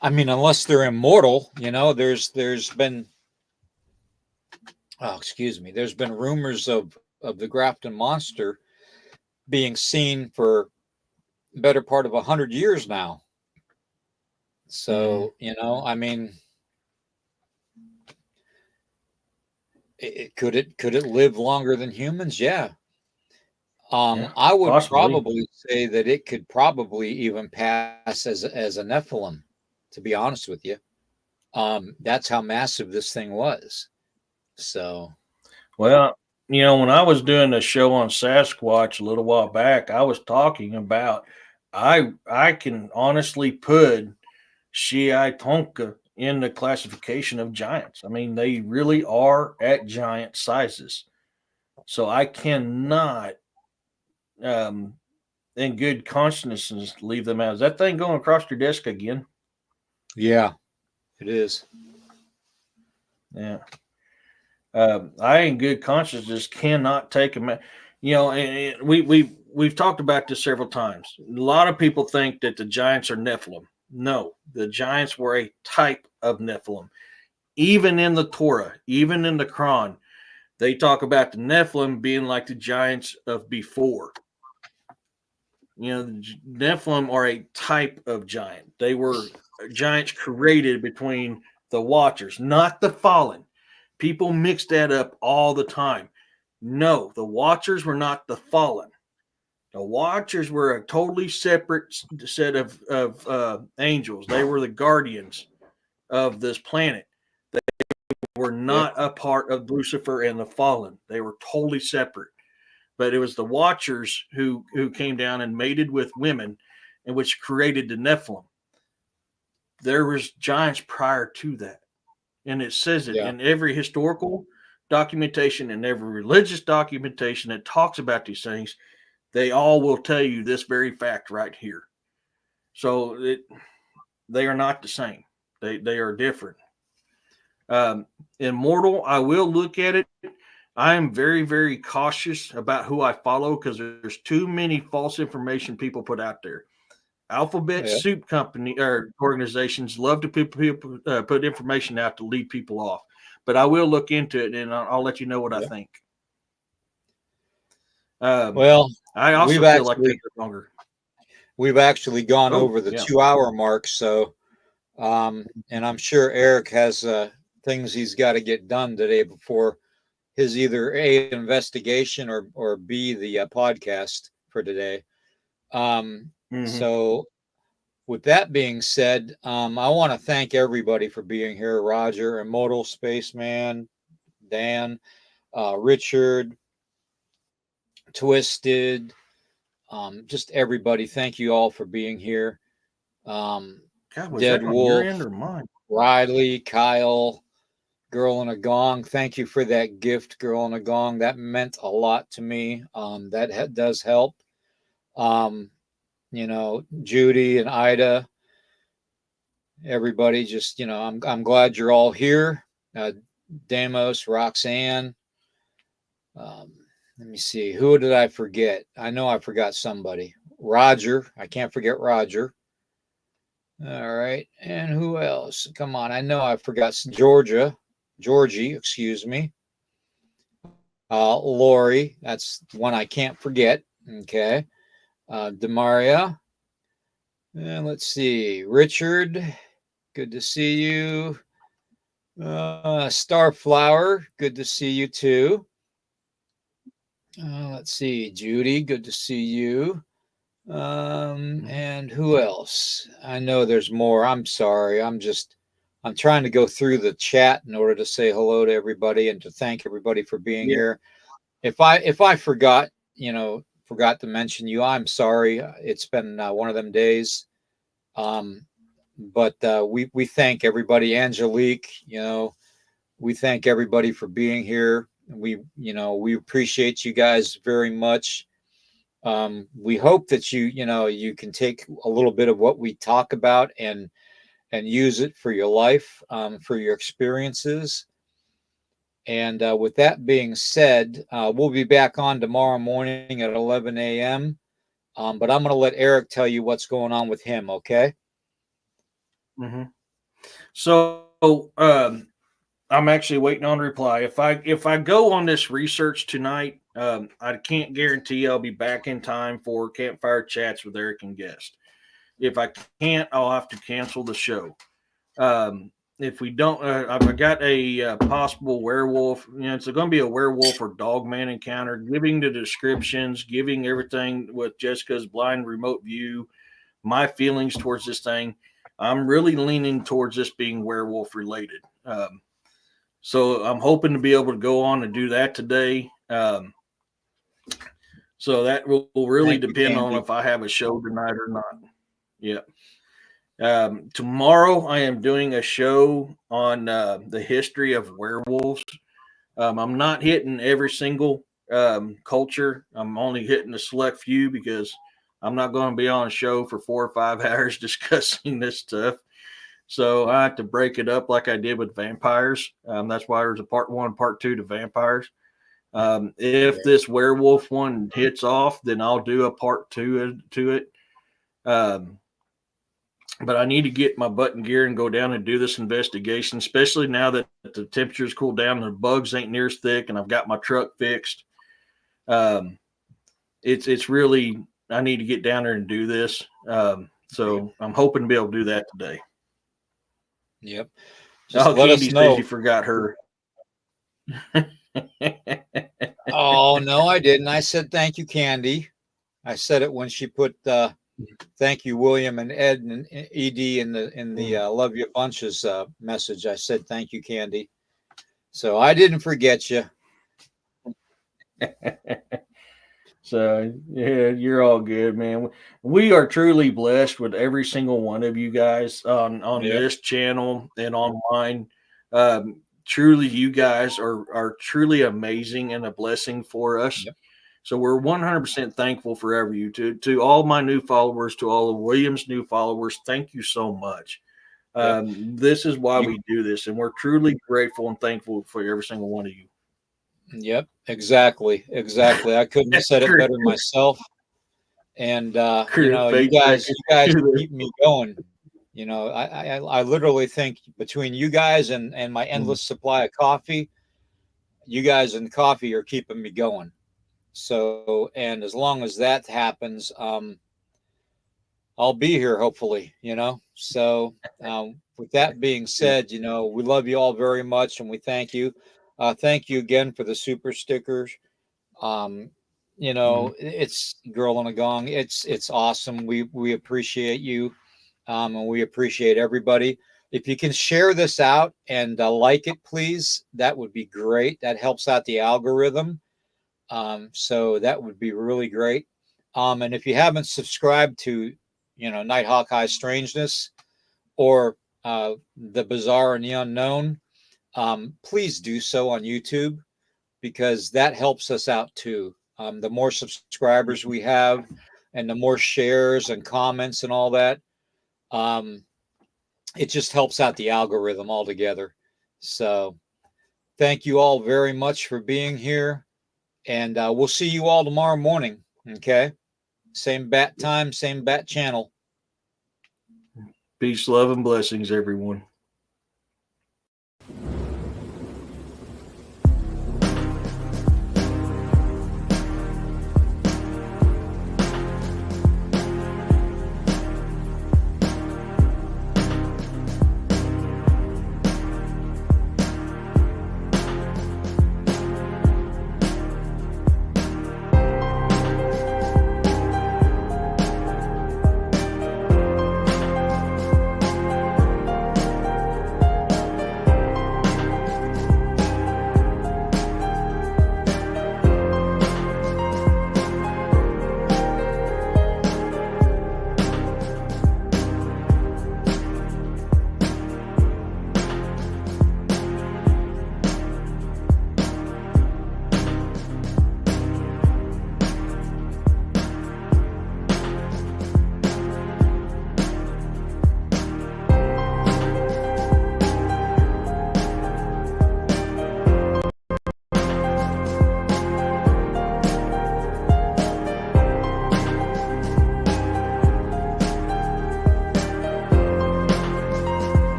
I mean, unless they're immortal, there's been, oh, excuse me, there's been rumors of the Grafton monster being seen for better part of 100 years now. Mm, So, I mean, it could it live longer than humans? Yeah. yeah, I would possibly. probably say that it could probably even pass as a Nephilim, to be honest with you. That's how massive this thing was. So, Well, when I was doing a show on Sasquatch a little while back, I was talking about I can honestly put Shiai Tonka in the classification of giants. I mean, they really are at giant sizes. So I cannot, um, in good conscience, leave them out. Is that thing going across your desk again? yeah, it is. Yeah. I, in good conscience, just cannot take them. We've talked about this several times. A lot of people think that the giants are Nephilim. No, the giants were a type of Nephilim. Even in the Torah, even in the Quran, they talk about the Nephilim being like the giants of before. The Nephilim are a type of giant. They were giants created between the Watchers, not the Fallen. People mix that up all the time. No, the Watchers were not the Fallen. The Watchers were a totally separate set of angels. They were the guardians of this planet. They were Yep. not a part of Lucifer and the Fallen. They were totally separate. But it was the Watchers who came down and mated with women, and which created the Nephilim. There was giants prior to that, and it says it Yeah. in every historical documentation and every religious documentation that talks about these things. They all will tell you this very fact right here. So they are not the same. They are different. Immortal, I will look at it. I am very, very cautious about who I follow because there's too many false information people put out there. Alphabet Yeah. soup company or organizations love to put information out to lead people off. But I will look into it and I'll let you know what I Yeah. think. Well, I also we've feel like they're actually longer. gone Oh, over the yeah. 2 hour mark. So, and I'm sure Eric has things he's got to get done today before his either A, investigation, or B, the podcast for today. Mm-hmm. So with that being said, I want to thank everybody for being here. Roger, Immortal Spaceman, Dan, Richard, Twisted, just everybody. Thank you all for being here. Um, God, was Dead that on your Wolf, end or mine? Riley, Kyle, Girl in a Gong. Thank you for that gift, Girl in a Gong. That meant a lot to me. That does help. Judy and Ida, everybody, just I'm glad you're all here. Damos, Roxanne. Um, Let me see. Who did I forget? I know I forgot somebody. Roger. I can't forget Roger. All right. And who else? Come on. I know I forgot Georgie, excuse me. Lori. That's one I can't forget. Okay. Demaria. And let's see. Richard. Good to see you. Starflower. Good to see you too. Let's see. Judy. Good to see you. And who else? I know there's more. I'm sorry. I'm trying to go through the chat in order to say hello to everybody and to thank everybody for being here. If I forgot to mention you, I'm sorry. It's been one of them days. But we thank everybody. Angelique, we thank everybody for being here. We appreciate you guys very much. We hope that you can take a little bit of what we talk about and use it for your life, for your experiences. And with that being said, we'll be back on tomorrow morning at 11 a.m. But I'm going to let Eric tell you what's going on with him. Okay. Mm-hmm. So I'm actually waiting on a reply. If I go on this research tonight, I can't guarantee I'll be back in time for Campfire Chats with Eric and guest. If I can't, I'll have to cancel the show. If we don't, I've got a possible werewolf. It's going to be a werewolf or dogman encounter. Giving the descriptions, giving everything with Jessica's blind remote view, my feelings towards this thing. I'm really leaning towards this being werewolf related. So I'm hoping to be able to go on and do that today. So that will really depend on if I have a show tonight or not. Yeah. Tomorrow I am doing a show on the history of werewolves. I'm not hitting every single culture. I'm only hitting a select few because I'm not going to be on a show for 4 or 5 hours discussing this stuff. So I have to break it up like I did with vampires. That's why there's a part 1, part 2 to vampires. If this werewolf one hits off, then I'll do a part 2 to it. But I need to get my butt in gear and go down and do this investigation, especially now that the temperatures cool down and the bugs ain't near as thick and I've got my truck fixed. It's really, I need to get down there and do this. So I'm hoping to be able to do that today. Yep. Just let Candy us know. Says you forgot her. Oh, no, I didn't. I said thank you, Candy. I said it when she put thank you, William and Ed and Ed in the Love You Bunches message. I said thank you, Candy. So I didn't forget you. So yeah, you're all good, man. We are truly blessed with every single one of you guys on this channel and online. Truly, you guys are truly amazing and a blessing for us. Yep. So we're 100% thankful for you. To all my new followers, to all of William's new followers, thank you so much. This is why we do this, and we're truly grateful and thankful for every single one of you. Yep, exactly. I couldn't have said it better myself. And you guys keep me going. I literally think between you guys and my endless supply of coffee, you guys and coffee are keeping me going. So, and as long as that happens, I'll be here hopefully, So, with that being said, we love you all very much and we thank you. Thank you again for the super stickers. It's Girl on a Gong. It's awesome. We appreciate you. And we appreciate everybody. If you can share this out and like it, please, that would be great. That helps out the algorithm. So that would be really great. And if you haven't subscribed to, Nighthawk High Strangeness or The Bizarre and the Unknown, please do so on YouTube because that helps us out too. The more subscribers we have and the more shares and comments and all that, it just helps out the algorithm altogether. So thank you all very much for being here. And we'll see you all tomorrow morning. Okay. Same bat time, same bat channel. Peace, love, and blessings, everyone.